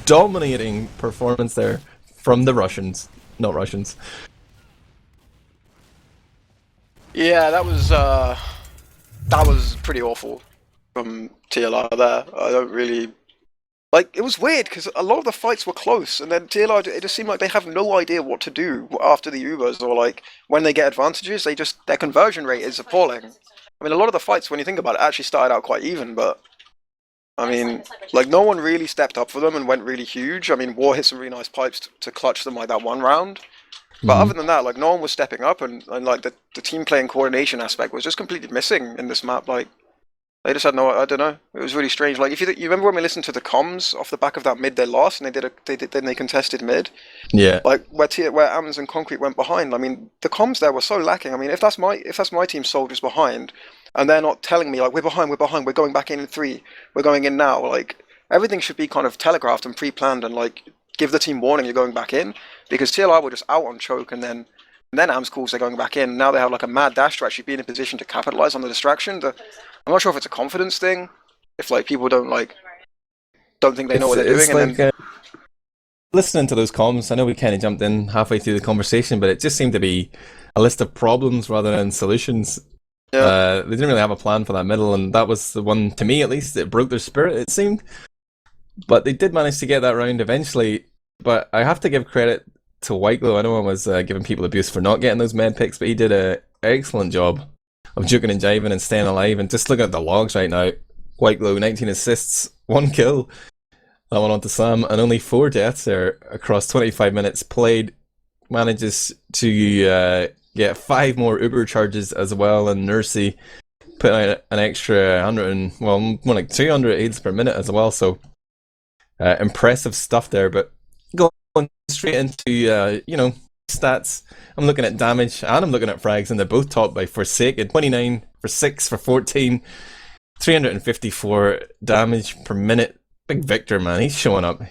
dominating performance there from the Russians, not Russians. Yeah, that was pretty awful from TLR there. I don't really... Like, it was weird, because a lot of the fights were close, and then TLR, it just seemed like they have no idea what to do after the Ubers, or like, when they get advantages, their conversion rate is appalling. I mean, a lot of the fights, when you think about it, actually started out quite even, but, I mean, like, no one really stepped up for them and went really huge. I mean, War hit some really nice pipes to clutch them like that one round. But other than that, like, no one was stepping up, and like, the team playing coordination aspect was just completely missing in this map. Like, they just had no, I don't know, it was really strange. Like, if you remember when we listened to the comms off the back of that mid they lost, and they contested mid? Yeah. Like, where Ams and Concrete went behind, I mean, the comms there were so lacking. I mean, if that's my team's soldiers behind, and they're not telling me, like, we're behind, we're going back in 3, we're going in now, like, everything should be kind of telegraphed and pre-planned, and, like, give the team warning you're going back in, because TLR were just out on choke, and then Ams calls they're going back in. Now they have like a mad dash to actually be in a position to capitalize on the distraction. I'm not sure if it's a confidence thing, if like people don't think they know what they're doing. Like, and then... listening to those comms, I know we kind of jumped in halfway through the conversation, but it just seemed to be a list of problems rather than solutions. Yeah. They didn't really have a plan for that middle, and that was the one, to me at least, that broke their spirit, it seemed. But they did manage to get that round eventually. But I have to give credit to Whiteglow. I know I was giving people abuse for not getting those med picks, but he did an excellent job of juking and jiving and staying alive. And just looking at the logs right now, Whiteglow, 19 assists, 1 kill. That one onto Sam, and only 4 deaths there across 25 minutes played. Manages to get 5 more Uber charges as well, and Nursey put out an extra 100 and, well, more like 200 aids per minute as well. So impressive stuff there. But going straight into stats, I'm looking at damage and I'm looking at frags, and they're both topped by Forsaken. 29 for 6 for 14, 354 damage per minute. Big Victor, man, he's showing up.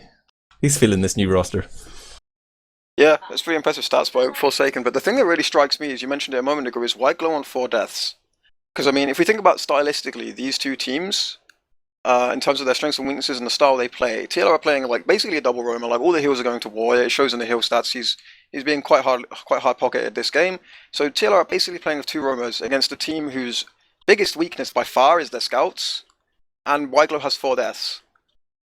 He's feeling this new roster. Yeah, it's pretty impressive stats by Forsaken, but the thing that really strikes me, as you mentioned it a moment ago, is Whiteglow on 4 deaths. Because, I mean, if we think about stylistically, these two teams, in terms of their strengths and weaknesses and the style they play, TLR are playing like basically a double roamer. Like, all the heals are going to War. It shows in the heal stats. he's being quite hard pocketed this game. So TLR are basically playing with two roamers against a team whose biggest weakness by far is their scouts, and Whiteglow has 4 deaths.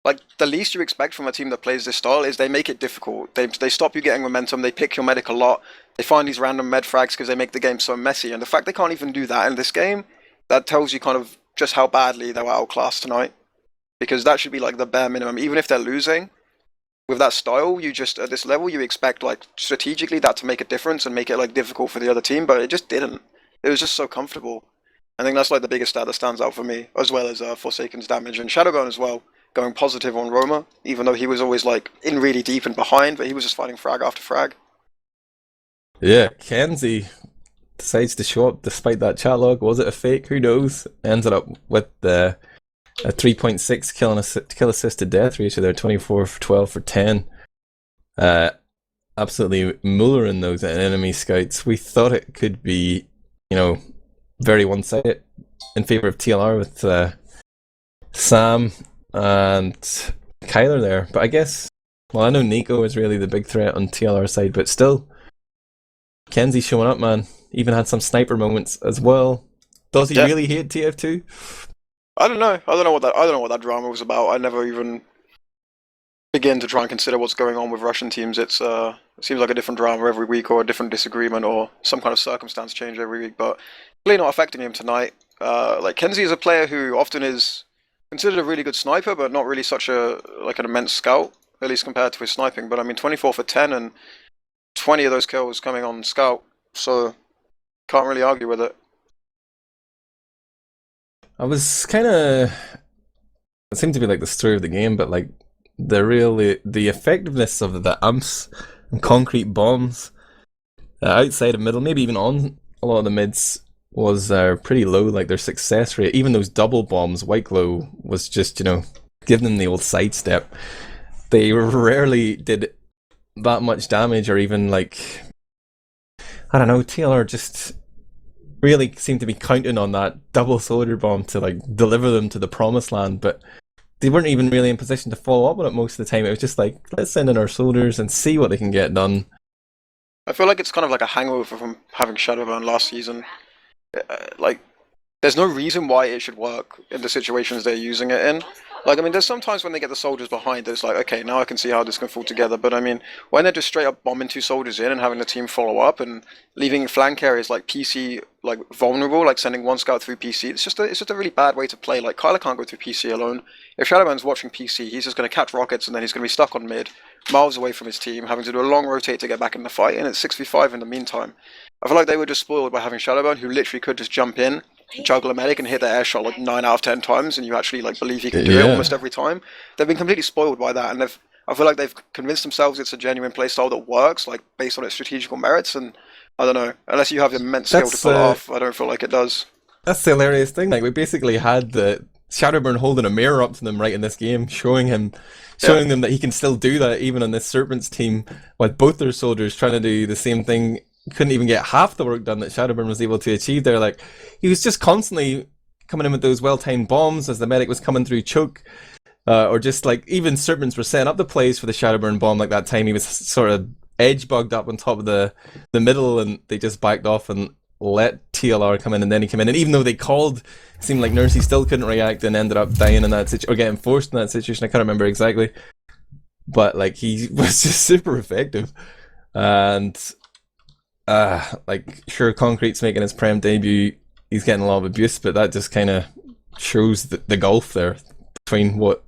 Like, the least you expect from a team that plays this style is they make it difficult. They stop you getting momentum, they pick your medic a lot, they find these random med frags because they make the game so messy, and the fact they can't even do that in this game, that tells you kind of just how badly they were outclassed tonight. Because that should be like the bare minimum. Even if they're losing, with that style, you just, at this level, you expect like strategically that to make a difference and make it like difficult for the other team, but it just didn't. It was just so comfortable. I think that's like the biggest stat that stands out for me, as well as Forsaken's damage and Shadowburn as well, going positive on Roma, even though he was always like in really deep and behind, but he was just fighting frag after frag. Yeah, Kensi decides to show up despite that chat log. Was it a fake? Who knows? Ended up with a 3.6 kill assist to death ratio there, 24 for 12 for 10. Absolutely mullering those enemy scouts. We thought it could be, you know, very one-sided in favor of TLR with Sam and Kyler there. But I guess, well, I know Nico is really the big threat on TLR side, but still, Kensi showing up, man. Even had some sniper moments as well. Does he really hate TF2? I don't know. I don't know what that drama was about. I never even begin to try and consider what's going on with Russian teams. It seems like a different drama every week, or a different disagreement, or some kind of circumstance change every week. But really not affecting him tonight. Like, Kensi is a player who often is considered a really good sniper, but not really such an immense scout, at least compared to his sniping. But I mean, 24 for 10 and 20 of those kills coming on scout, so can't really argue with it. I was kind of, it seemed to be like the story of the game, but like the effectiveness of the amps and concrete bombs outside of middle, maybe even on a lot of the mids, was pretty low. Like, their success rate, even those double bombs, Whiteglow was just, you know, giving them the old sidestep. They rarely did that much damage, or even like, I don't know, TLR just really seemed to be counting on that double soldier bomb to like deliver them to the promised land, but they weren't even really in position to follow up on it most of the time. It was just like, let's send in our soldiers and see what they can get done. I feel like it's kind of like a hangover from having Shadowburn last season. Like, there's no reason why it should work in the situations they're using it in. Like, I mean, there's sometimes when they get the soldiers behind, it's like, okay, now I can see how this can fall together. But I mean, when they're just straight up bombing 2 soldiers in and having the team follow up and leaving flank areas like PC like vulnerable, like sending 1 scout through PC, it's just a really bad way to play. Like, Kyler can't go through PC alone. If Shadowburn's watching PC, he's just going to catch rockets and then he's going to be stuck on mid, miles away from his team, having to do a long rotate to get back in the fight, and it's 6v5 in the meantime. I feel like they were just spoiled by having Shadowburn, who literally could just jump in, juggle a medic and hit their air shot like 9 out of 10 times, and you actually like believe he can do it almost every time. They've been completely spoiled by that, and I feel like they've convinced themselves it's a genuine playstyle that works, like based on its strategical merits, and I don't know, unless you have immense skill to pull it off, I don't feel like it does. That's the hilarious thing. Like, we basically had the Shadowburn holding a mirror up to them right in this game, showing them that he can still do that even on this Serpents team, with both their soldiers trying to do the same thing. Couldn't even get half the work done that Shadowburn was able to achieve there. Like, he was just constantly coming in with those well-timed bombs as the medic was coming through choke, or just like, even Serpents were setting up the plays for the Shadowburn bomb. Like, that time he was sort of edge bugged up on top of the middle, and they just backed off and let TLR come in, and then he came in, and even though they called, it seemed like Nursey still couldn't react and ended up dying in that situation, or getting forced in that situation. I can't remember exactly, but like, he was just super effective. And like, sure, Concrete's making his Prem debut, he's getting a lot of abuse, but that just kind of shows the gulf there between what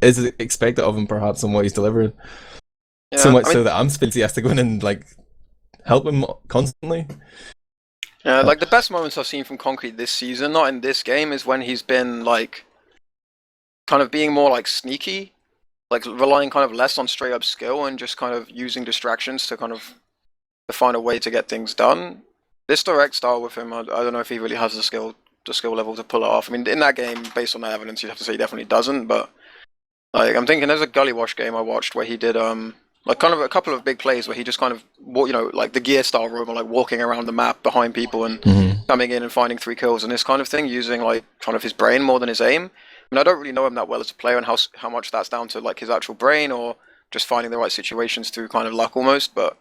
is expected of him perhaps and what he's delivering. Yeah, so much so that SMZI has to go in and like help him constantly. Yeah, like, the best moments I've seen from Concrete this season, not in this game, is when he's been like kind of being more like sneaky, like relying kind of less on straight up skill and just kind of using distractions to kind of find a way to get things done. This direct style with him, I don't know if he really has the skill level to pull it off. I mean, in that game, based on the evidence, you'd have to say he definitely doesn't, but like, I'm thinking there's a Gully Wash game I watched where he did like kind of a couple of big plays where he just kind of, you know, like the gear style roamer, like walking around the map behind people and coming in and finding 3 kills and this kind of thing, using like kind of his brain more than his aim. I mean, I don't really know him that well as a player, and how much that's down to like his actual brain or just finding the right situations through kind of luck almost, but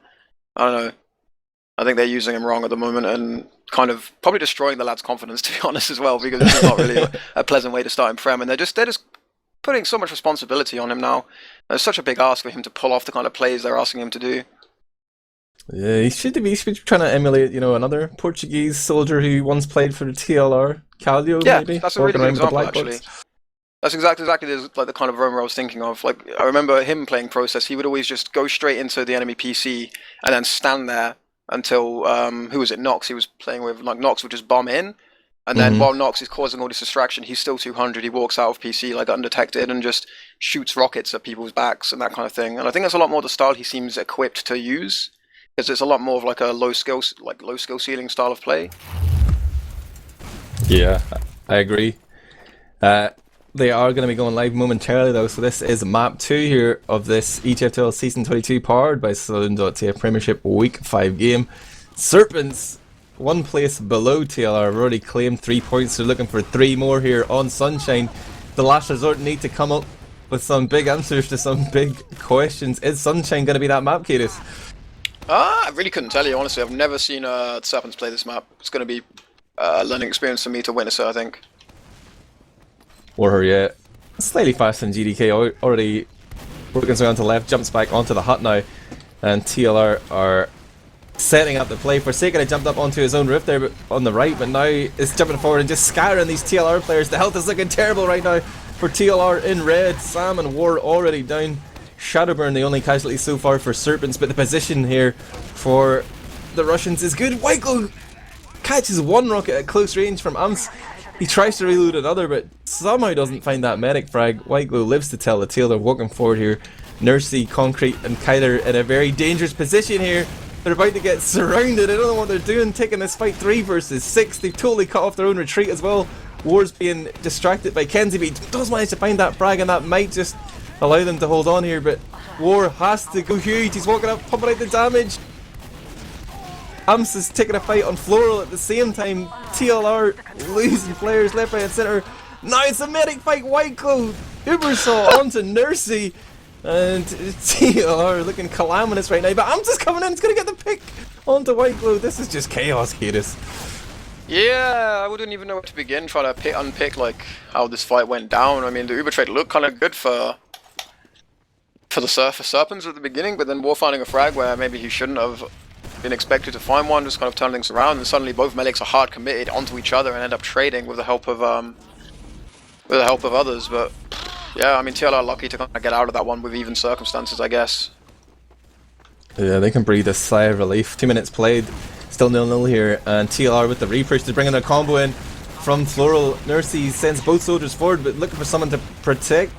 I don't know. I think they're using him wrong at the moment and kind of probably destroying the lad's confidence, to be honest, as well, because it's not really a pleasant way to start in Prem, and they're just putting so much responsibility on him now. There's such a big ask for him to pull off the kind of plays they're asking him to do. Yeah, he should be trying to emulate, another Portuguese soldier who once played for the TLR, Calio, yeah, maybe? That's a really good example, Black actually. Bucks. That's exactly the kind of roamer I was thinking of. Like, I remember him playing Process. He would always just go straight into the enemy PC and then stand there until who was it? Nox. He was playing with, like, Nox would just bomb in, and then while Nox is causing all this distraction, he's still 200. He walks out of PC like undetected and just shoots rockets at people's backs and that kind of thing. And I think that's a lot more the style he seems equipped to use, because it's a lot more of like a low skill ceiling style of play. Yeah, I agree. They are going to be going live momentarily though, so this is map 2 here of this ETF2L Season 22 powered by Saloon.tf Premiership Week 5 game. Serpents, one place below TLR, have already claimed 3 points. They're looking for 3 more here on Sunshine. The last resort need to come up with some big answers to some big questions. Is Sunshine going to be that map, Kaidus? I really couldn't tell you, honestly. I've never seen Serpents play this map. It's going to be a learning experience for me to witness it, I think. WARHURYEAH, slightly faster than GDK, already working his way onto the left, jumps back onto the hut now, and TLR are setting up the play. Forsaken had jumped up onto his own roof there on the right, but now is jumping forward and just scattering these TLR players. The health is looking terrible right now for TLR in red. Sam and War already down. Shadowburn the only casualty so far for Serpents, but the position here for the Russians is good. Whiteglow catches one rocket at close range from Amps. He tries to reload another, but somehow doesn't find that medic frag. Whiteglow lives to tell the tale. They're walking forward here. Nursey, Concrete, and Kyler in a very dangerous position here. They're about to get surrounded. I don't know what they're doing, taking this fight 3 versus 6. They've totally cut off their own retreat as well. War's being distracted by kensi, but he does manage to find that frag, and that might just allow them to hold on here, but War has to go huge. He's walking up, pumping out the damage. Amps is taking a fight on Floral at the same time. TLR losing players left, right and centre. Now it's a medic fight. Whiteglow, Ubersaw onto Nursey, and TLR looking calamitous right now, but Amps is coming in. It's going to get the pick onto Whiteglow. This is just chaos, Kaidus. Yeah, I wouldn't even know where to begin trying to unpick like how this fight went down. I mean, the Uber trade looked kind of good for Serpents at the beginning, but then War finding a frag where maybe he shouldn't have been expected to find one, just kind of turn things around, and suddenly both medics are hard committed onto each other and end up trading with the help of others. But yeah, I mean, TLR are lucky to kind of get out of that one with even circumstances, I guess. Yeah, they can breathe a sigh of relief. 2 minutes played, still 0-0 here, and TLR with the repush to bring in their combo in from Floral. Nursey sends both soldiers forward, but looking for someone to protect,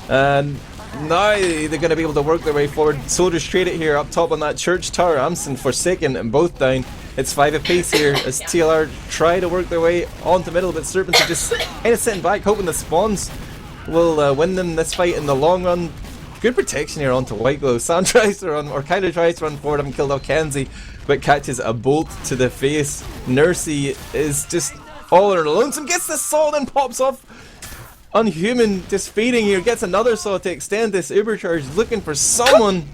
and now they're going to be able to work their way forward. Soldiers trade it here up top on that church tower. Amps and Forsaken and both down. It's 5 apiece here as TLR try to work their way onto middle, but Serpents are just kind of sitting back, hoping the spawns will win them this fight in the long run. Good protection here onto Whiteglow. Sam tries to run, or Kaidus tries to run forward, having killed off kensi, but catches a bolt to the face. Nursey is just all on her lonesome, gets the saw, then pops off. Unhuman just feeding here, gets another saw to extend this Uber charge, looking for someone.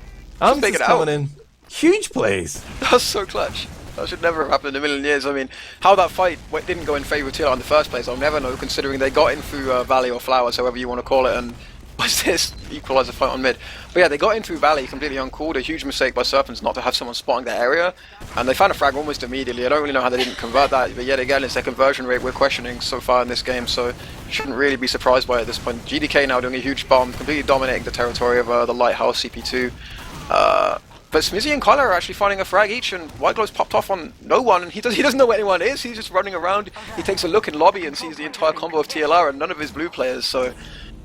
Amps is coming in. Huge plays. That's so clutch. That should never have happened in a million years. I mean, how that fight didn't go in favour of TLR in the first place, I'll never know, considering they got in through Valley or Flowers, however you want to call it, and was this equaliser fight on mid. But yeah, they got in through Valley completely uncalled. A huge mistake by Serpents not to have someone spotting their area, and they found a frag almost immediately. I don't really know how they didn't convert that, but yet again, it's their conversion rate we're questioning so far in this game, so shouldn't really be surprised by it at this point. GDK now doing a huge bomb, completely dominating the territory of the Lighthouse CP2. But SMZI and Kyler are actually finding a frag each, and Whiteglow's popped off on no one, and he doesn't know where anyone is. He's just running around. He takes a look in lobby and sees the entire combo of TLR and none of his blue players, so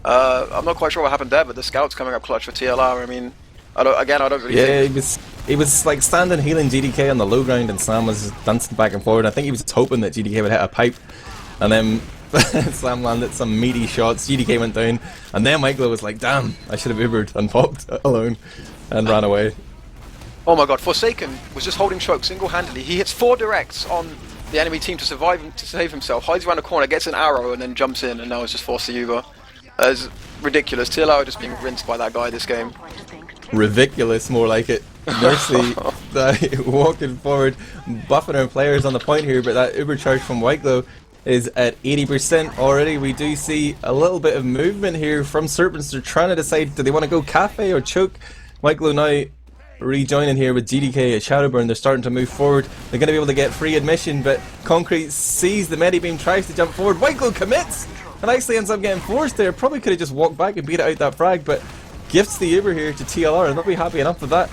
I'm not quite sure what happened there, but the scout's coming up clutch for TLR. I mean, I don't really think... Yeah, he was like standing healing GDK on the low ground, and Sam was dancing back and forward. I think he was just hoping that GDK would hit a pipe, and then Sam landed some meaty shots, GDK went down, and then Whiteglow was like, damn, I should have Ubered and popped alone, and ran away. Oh my god, Forsaken was just holding choke single-handedly. He hits 4 directs on the enemy team to save himself, hides around the corner, gets an arrow, and then jumps in, and now is just forced to Uber. That is ridiculous. TLR are just being rinsed by that guy this game. Ridiculous, more like it. Nursey walking forward, buffing our players on the point here, but that uber charge from Whiteglow is at 80% already. We do see a little bit of movement here from Serpents. They're trying to decide, do they want to go Cafe or Choke? Whiteglow now rejoining here with GDK at Shadowburn. They're starting to move forward. They're going to be able to get free admission, but Concrete sees the Medibeam, tries to jump forward. Whiteglow commits and actually ends up getting forced there. Probably could have just walked back and beat out that frag, but gifts the Uber here to TLR, and they'll be happy enough with that.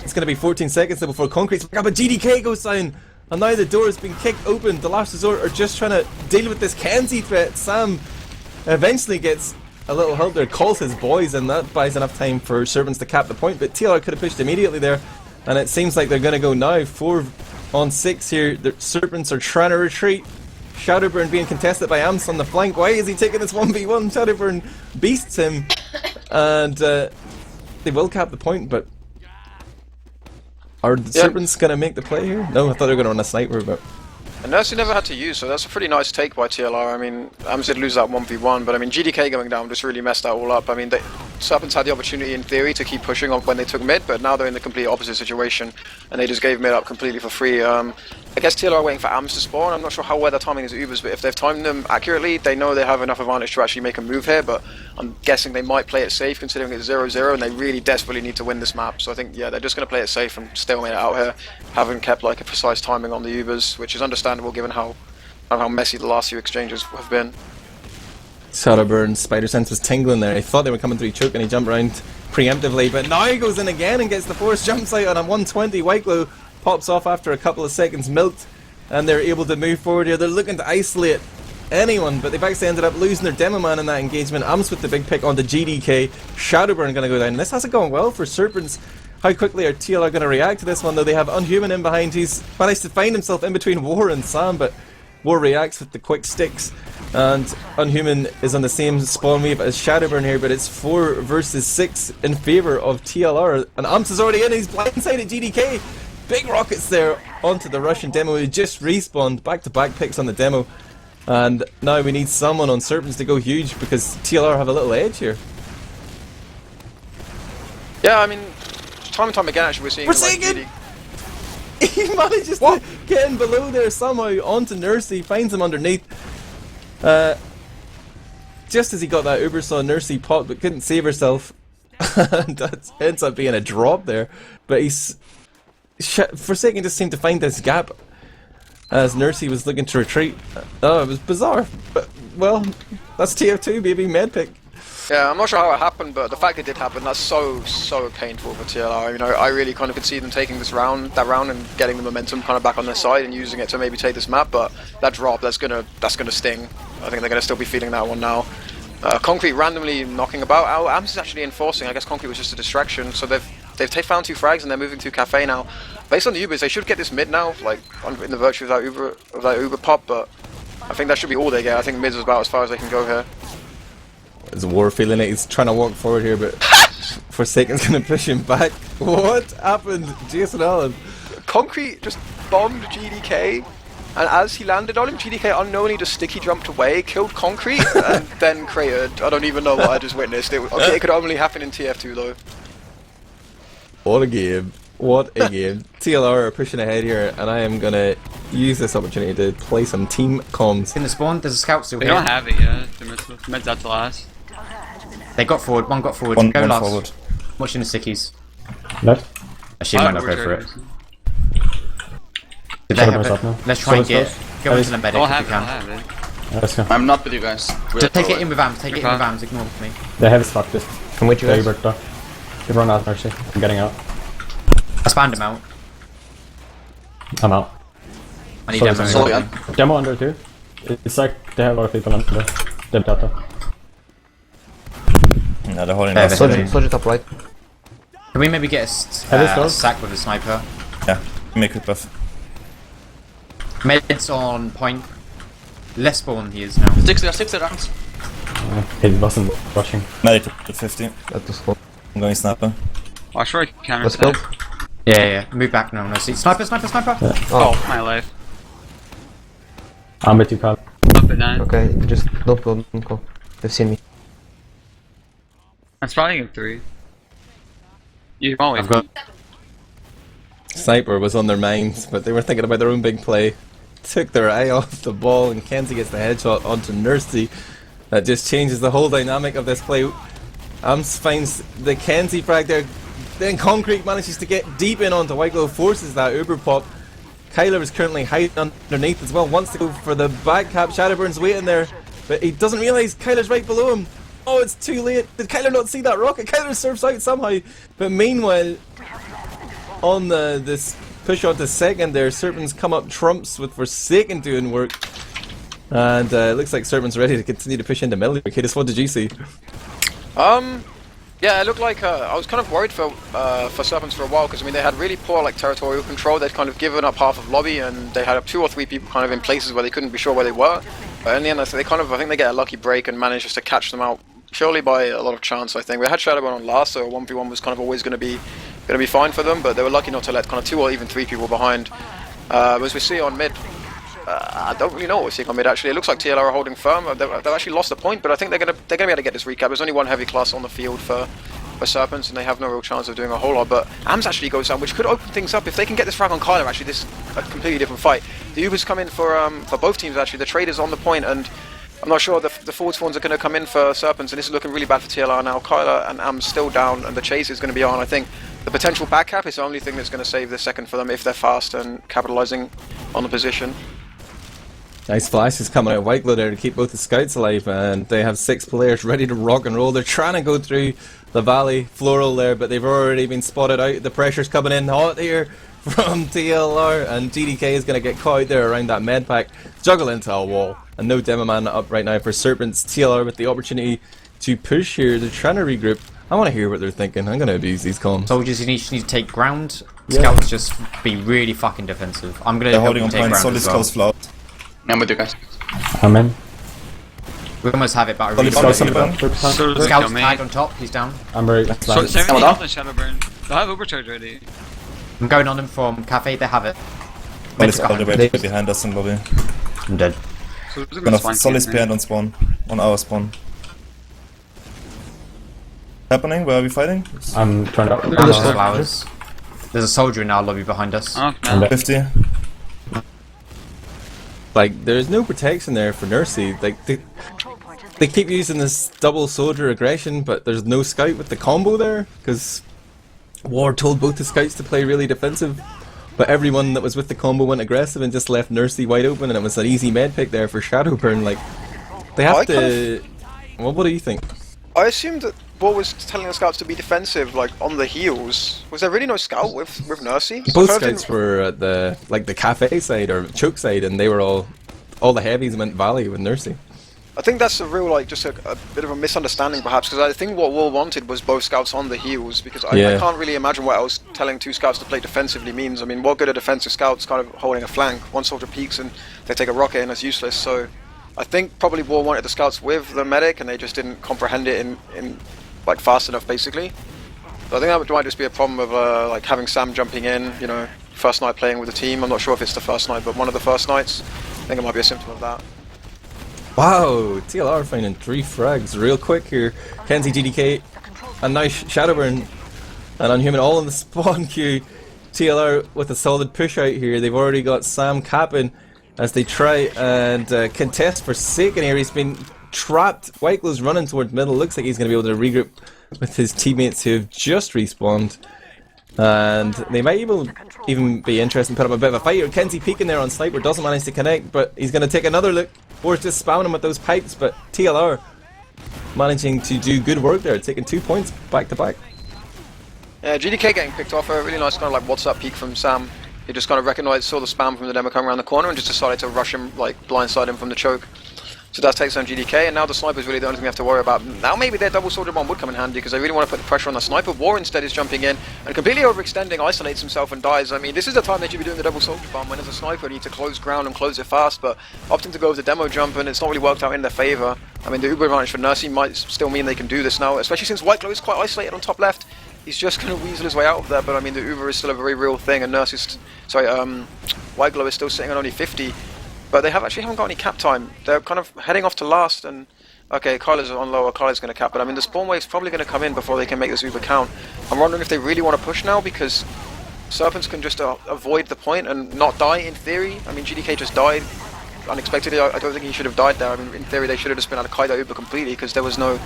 It's going to be 14 seconds before Concrete's back up, but GDK goes down. And now the door has been kicked open. The Last Resort are just trying to deal with this kensi threat. Sam eventually gets a little help there, calls his boys, and that buys enough time for Serpents to cap the point. But TLR could have pushed immediately there, and it seems like they're going to go now. 4 on 6 here. The Serpents are trying to retreat. Shadowburn being contested by Amps on the flank. Why is he taking this 1v1? Shadowburn beasts him, and they will cap the point, but are the Serpents going to make the play here? No, I thought they were going to run a sniper, but... And Nursey never had to use, so that's a pretty nice take by TLR. I mean, Ams did lose that 1v1, but I mean, GDK going down just really messed that all up. I mean, Serpents had the opportunity in theory to keep pushing on when they took mid, but now they're in the complete opposite situation, and they just gave mid up completely for free. I guess TLR are waiting for Ams to spawn. I'm not sure how well their timing is at Ubers, but if they've timed them accurately, they know they have enough advantage to actually make a move here, but I'm guessing they might play it safe considering it's 0-0 and they really desperately need to win this map. So I think, yeah, they're just going to play it safe and stalemate it out here, having kept like a precise timing on the Ubers, which is understandable given how messy the last few exchanges have been. Shadowburn, Spider Sense was tingling there. He thought they were coming through Choke and he jumped around preemptively, but now he goes in again and gets the force, jumps out on a 120. Whiteglow pops off after a couple of seconds milked, and they're able to move forward here. They're looking to isolate anyone, but they've actually ended up losing their demo man in that engagement. Amps with the big pick onto GDK. Shadowburn going to go down, and this hasn't gone well for Serpents. How quickly are TLR going to react to this one, though? They have Unhuman in behind. He's managed to find himself in between War and Sam, but War reacts with the quick sticks, and Unhuman is on the same spawn wave as Shadowburn here, but it's 4 versus 6 in favour of TLR, and Amps is already in. He's blindsided GDK. Big rockets there onto the Russian demo who just respawned. Back-to-back picks on the demo, and now we need someone on Serpents to go huge because TLR have a little edge here. Yeah, I mean, time and time again actually we're seeing Forsaken! Like, He manages to get in below there somehow onto Nursey, finds him underneath. Just as he got that Uber, saw Nursey pop but couldn't save herself. And that ends up being a drop there. But he's... Forsaken just seemed to find this gap as Nursey was looking to retreat. Oh, it was bizarre. But, well, that's TF2, baby, medpick. yeah, I'm not sure how it happened, but the fact it did happen, that's so painful for TLR. You know, I really kind of could see them taking that round and getting the momentum kind of back on their side and using it to maybe take this map, but that drop, that's gonna sting. I think they're gonna still be feeling that one now. Concrete randomly knocking about. Ams is actually enforcing. I guess Concrete was just a distraction, so they've found 2 frags and they're moving to Cafe now. Based on the Ubers, they should get this mid now, like in the virtue of that Uber pop, but I think that should be all they get. I think mid is about as far as they can go here. There's War feeling it. He's trying to walk forward here, but Forsaken's going to push him back. What happened? Jason Allen. Concrete just bombed GDK, and as he landed on him, GDK unknowingly just sticky jumped away, killed Concrete, and then cratered. I don't even know what I just witnessed. It could only happen in TF2 though. What a game. What a game. TLR are pushing ahead here, and I am going to use this opportunity to play some team comms. In the spawn, there's a scout still They here. don't have it yet. The mid's out to last. They got forward, one got forward. One last. forward. Watching the stickies. Left. Actually, might not go for it. Did they Shadowburn's have up now. it? Let's try and Shadowburn's go into the medic I'll if have we it, I'll can. have it. Yeah, let's go. I'm not with you guys. Just take it in with Ams, take it in with Ams, ignore me. They have stuck this. I'm with you guys. They run out, Mercy. I'm getting out. I spanned him out. I'm out. I need Sorry, demo. sorry. Sorry. Demo under too. It's like they have a lot of people under. Dead data. Yeah, they're holding Yeah, us. they're- Soldier top right. Can we maybe get a sack with a sniper? Yeah, make it buff. Meds on point. Less spawn he is now. 60 rounds. He wasn't rushing. Medic to 50. That was cool. I'm going sniper. Watch for a counter Let's go. attack. Yeah. Move back now. No, see. Sniper. Oh, my life. I'm with you, Carl. Up at 9. Okay, just don't go, don't go. They've seen me. That's probably in 3. You've always I've got. Sniper was on their minds, but they were thinking about their own big play. Took their eye off the ball, and kensi gets the headshot onto Nursey. That just changes the whole dynamic of this play. Ams finds the kensi frag there. Then Concrete manages to get deep in onto Whiteglow, forces that Uber pop. Kyler is currently hiding underneath as well, wants to go for the back cap. Shadowburn's waiting there, but he doesn't realise Kyler's right below him. Oh, it's too late. Did Kyler not see that rocket? Kyler surfs out somehow. But meanwhile, on this push onto second there, Serpents come up trumps with Forsaken doing work. And it looks like Serpents ready to continue to push into middle. Kaidus, what did you see? Yeah, it looked like I was kind of worried for Serpents for a while, because I mean they had really poor like territorial control. They'd kind of given up half of lobby, and they had 2 or 3 people kind of in places where they couldn't be sure where they were. But in the end, I think they get a lucky break and manage just to catch them out purely by a lot of chance. I think we had Shadowburn on last, so 1v1 was kind of always going to be fine for them. But they were lucky not to let kind of 2 or even 3 people behind. As we see on mid. I don't really know what we're seeing on mid actually. It looks like TLR are holding firm. They've actually lost a point, but I think they're gonna be able to get this recap. There's only 1 heavy class on the field for Serpents, and they have no real chance of doing a whole lot. But AMS actually goes down, which could open things up if they can get this frag on Kyler. Actually, this is a completely different fight. The Ubers come in for both teams actually. The traders on the point, and I'm not sure the forward spawns are going to come in for Serpents, and this is looking really bad for TLR now. Kyler and AMS still down, and the chase is going to be on. I think the potential back cap is the only thing that's going to save the second for them if they're fast and capitalizing on the position. Nice flashes coming out of Whiteglow there to keep both the scouts alive, and they have 6 players ready to rock and roll. They're trying to go through the valley floral there, but they've already been spotted out. The pressure's coming in hot here from TLR, and GDK is going to get caught out there around that med pack, juggle into a wall, and no demo man up right now for Serpents. TLR with the opportunity to push here. They're trying to regroup. I want to hear what they're thinking. I'm going to abuse these comms. Soldiers, you need to take ground. Scouts just be really fucking defensive. I'm going to help you take ground as well. Close flout. I'm with you guys. I'm in. We almost have it, but I Solid really flout, don't. Solid Scouts tag on top, he's down. I'm very. So 70 health on Shadowburn. They'll have overcharge ready. I'm going on them from Cafe, they have it. Solid right behind us in lobby. I'm dead. So it's Gonna gonna solid behind on spawn. On our spawn. Happening? Where are we fighting? I'm turned up. Flowers. There's a soldier in our lobby behind us. Oh, man. 50. Like, there's no protection there for Nursey. Like, they keep using this double soldier aggression, but there's no scout with the combo there, because War told both the scouts to play really defensive, but everyone that was with the combo went aggressive and just left Nursey wide open, and it was an easy med pick there for Shadowburn. Like, they have to... Well, what do you think? I assumed that War was telling the scouts to be defensive, like on the heels. Was there really no scout with Nursey? Both scouts were at the the cafe side or choke side, and they were all the heavies went valley with Nursey. I think that's a real just a bit of a misunderstanding perhaps, because I think what War wanted was both scouts on the heels, because I can't really imagine what else telling 2 scouts to play defensively means. I mean, what good are defensive scouts kind of holding a flank? 1 soldier peeks and they take a rocket and it's useless. So I think probably War wanted the scouts with the medic, and they just didn't comprehend it in like fast enough basically. So I think that might just be a problem of like having Sam jumping in, you know, first night playing with the team. I'm not sure if it's the first night, but one of the first nights. I think it might be a symptom of that. Wow, TLR finding 3 frags real quick here. kensi, GDK, and now Shadowburn and Unhuman all in the spawn queue. TLR with a solid push out here. They've already got Sam capping as they try and contest Forsaken here. He's been trapped. Whiteglow's running towards middle. Looks like he's going to be able to regroup with his teammates who have just respawned. And they might even be interested in putting up a bit of a fight here. kensi peeking there on Sniper, doesn't manage to connect, but he's going to take another look. War's just spamming him with those pipes, but TLR managing to do good work there, taking 2 points back to back. Yeah, GDK getting picked off, a really nice kind of like WhatsApp peek from Sam. He just kind of saw the spam from the demo coming around the corner and just decided to rush him, like blindside him from the choke. So that takes on GDK, and now the sniper is really the only thing we have to worry about. Now maybe their double soldier bomb would come in handy, because they really want to put the pressure on the sniper. War instead is jumping in and completely overextending, isolates himself and dies. I mean, this is the time they should be doing the double soldier bomb. When as a sniper, you need to close ground and close it fast, but opting to go with the demo jump, and it's not really worked out in their favour. I mean, the uber advantage for Nursey might still mean they can do this now, especially since Whiteglow is quite isolated on top left. He's just going to weasel his way out of there, but I mean, the Uber is still a very real thing, and Whiteglow is still sitting on only 50. But they haven't got any cap time. They're kind of heading off to last, and okay, Kyler's on lower, Kyler's going to cap it. I mean, the spawn wave's probably going to come in before they can make this Uber count. I'm wondering if they really want to push now, because Serpents can just avoid the point and not die in theory. I mean, GDK just died unexpectedly. I don't think he should have died there. I mean, in theory, they should have just been out of Kaidus Uber completely, because there was no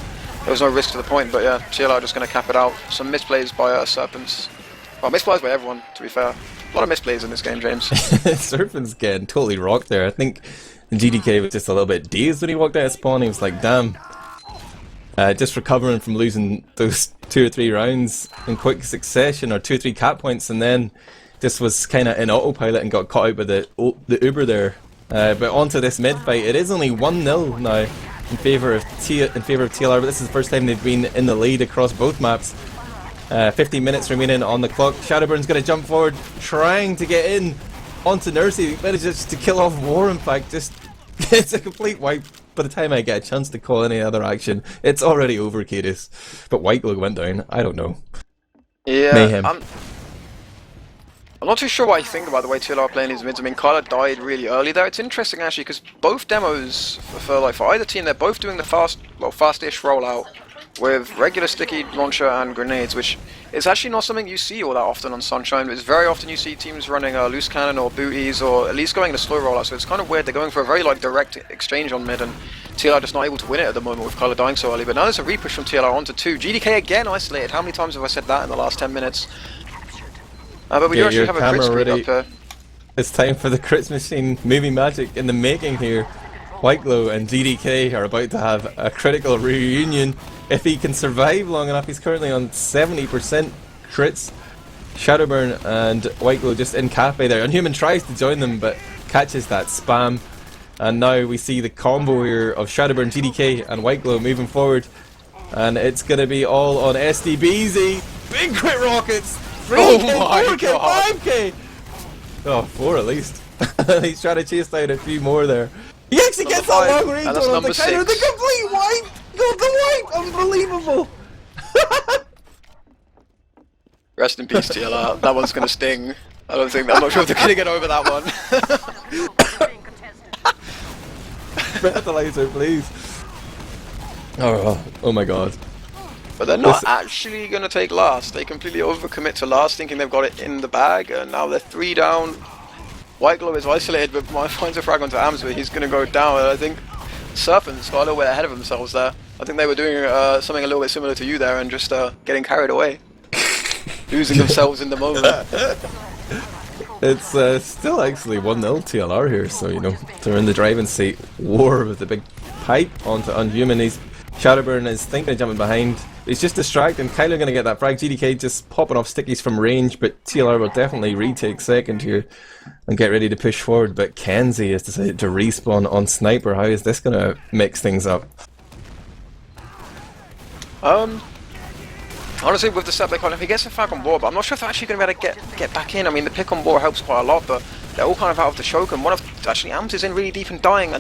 risk to the point. But yeah, TLR are just going to cap it out. Some misplays by Serpents. Well, misplays by everyone, to be fair. A lot of misplays in this game, James. Serpents getting totally rocked there. I think GDK was just a little bit dazed when he walked out of spawn. He was like, damn. Just recovering from losing those 2 or 3 rounds in quick succession, or 2 or 3 cap points, and then just was kind of in autopilot and got caught out by the Uber there. But onto this mid fight, it is only 1-0 now in favour of TLR, but this is the first time they've been in the lead across both maps. 15 minutes remaining on the clock. Shadowburn's going to jump forward, trying to get in onto Nursey. Manages to kill off War, in fact. Just it's a complete wipe. By the time I get a chance to call any other action, it's already over, Kaidus. But Whiteglow went down. I don't know. Yeah, Mayhem. I'm not too sure what I think about the way TLR are playing these mids. I mean, Kyler died really early there. It's interesting actually, because both demos for either team, they're both doing the fast-ish rollout with regular sticky launcher and grenades, which is actually not something you see all that often on Sunshine. It's very often you see teams running a loose cannon or booties, or at least going the slow rollout. So it's kind of weird. They're going for a very direct exchange on mid, and TLR just not able to win it at the moment with Kyler dying so early. But now there's a repush from TLR onto 2. GDK again isolated. How many times have I said that in the last 10 minutes? But we do actually have a crit speed up here. It's time for the crit machine movie magic in the making here. Whiteglow and GDK are about to have a critical reunion. If he can survive long enough, he's currently on 70% crits. Shadowburn and Whiteglow just in cafe there. Unhuman tries to join them, but catches that spam. And now we see the combo here of Shadowburn, GDK and Whiteglow moving forward. And it's going to be all on SDBZ. Big crit rockets! 3K, 4K, 5K! Oh, 4 at least. He's trying to chase down a few more there. He actually gets that long range on the counter. The complete wipe! Got the wipe! Unbelievable! Rest in peace, TLR. That one's gonna sting. I'm not sure if they're gonna get over that one. Breathalyzer, please. Oh my god. But they're not actually gonna take last. They completely overcommit to last, thinking they've got it in the bag, and now they're 3 down. Whiteglow is isolated, but finds a frag onto SMZI. He's going to go down, and I think Serpents got a little bit ahead of themselves there. I think they were doing something a little bit similar to you there, and just getting carried away. Losing themselves in the moment. It's still actually 1-0 TLR here, so you know, they're in the driving seat. War with the big pipe onto Unhuman. Shadowburn is thinking of jumping behind. He's just distracted. Kyler going to get that frag. GDK just popping off stickies from range, but TLR will definitely retake second here and get ready to push forward. But Kensi has decided to respawn on Sniper. How is this going to mix things up? Honestly, with the step back on, if he gets a frag on board, but I'm not sure if they're actually going to be able to get back in. I mean, the pick on board helps quite a lot, but they're all kind of out of the choke, and one of actually SMZI is in really deep and dying.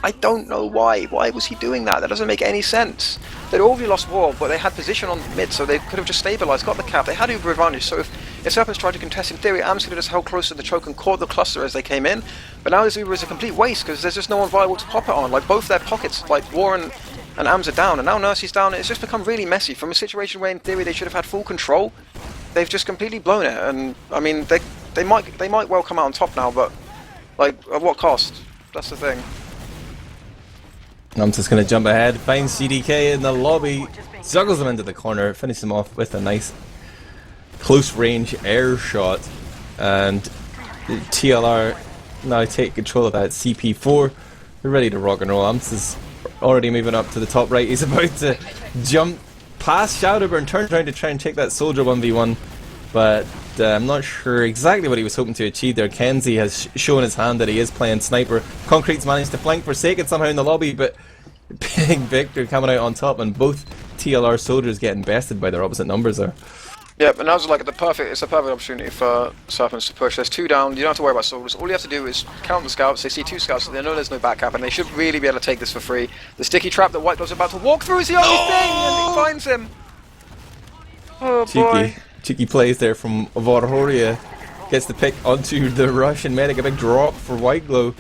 I don't know why. Why was he doing that? That doesn't make any sense. They'd already lost war, but they had position on mid, so they could have just stabilized, got the cap. They had Uber advantage, so if Serpents tried to contest, in theory, SMZI could have just held close to the choke and caught the cluster as they came in. But now this Uber is a complete waste, because there's just no one viable to pop it on. Like, both their pockets, like War and SMZI down, and now Nursey's down. It's just become really messy. From a situation where, in theory, they should have had full control, they've just completely blown it. And I mean, they might well come out on top now, but like, at what cost? That's the thing. I'm just going to jump ahead, finds CDK in the lobby, juggles him into the corner, finishes him off with a nice close range air shot, and TLR now take control of that CP4. They're ready to rock and roll. SMZI's already moving up to the top right. He's about to jump past Shadowburn, turns around to try and take that soldier 1v1, but I'm not sure exactly what he was hoping to achieve there. Kensi has shown his hand that he is playing Sniper. Concrete's managed to flank Forsaken somehow in the lobby, but Big Victor coming out on top, and both TLR soldiers getting bested by their opposite numbers there. Yeah, but now's like it's a perfect opportunity for Serpents to push. There's 2 down, you don't have to worry about soldiers. All you have to do is count the scouts. They see 2 scouts, so they know there's no back cap, and they should really be able to take this for free. The sticky trap that Whiteglow's about to walk through is the only thing, and he finds him. Oh boy. Cheeky plays there from WARHURYEAH. Gets the pick onto the Russian medic. A big drop for Whiteglow.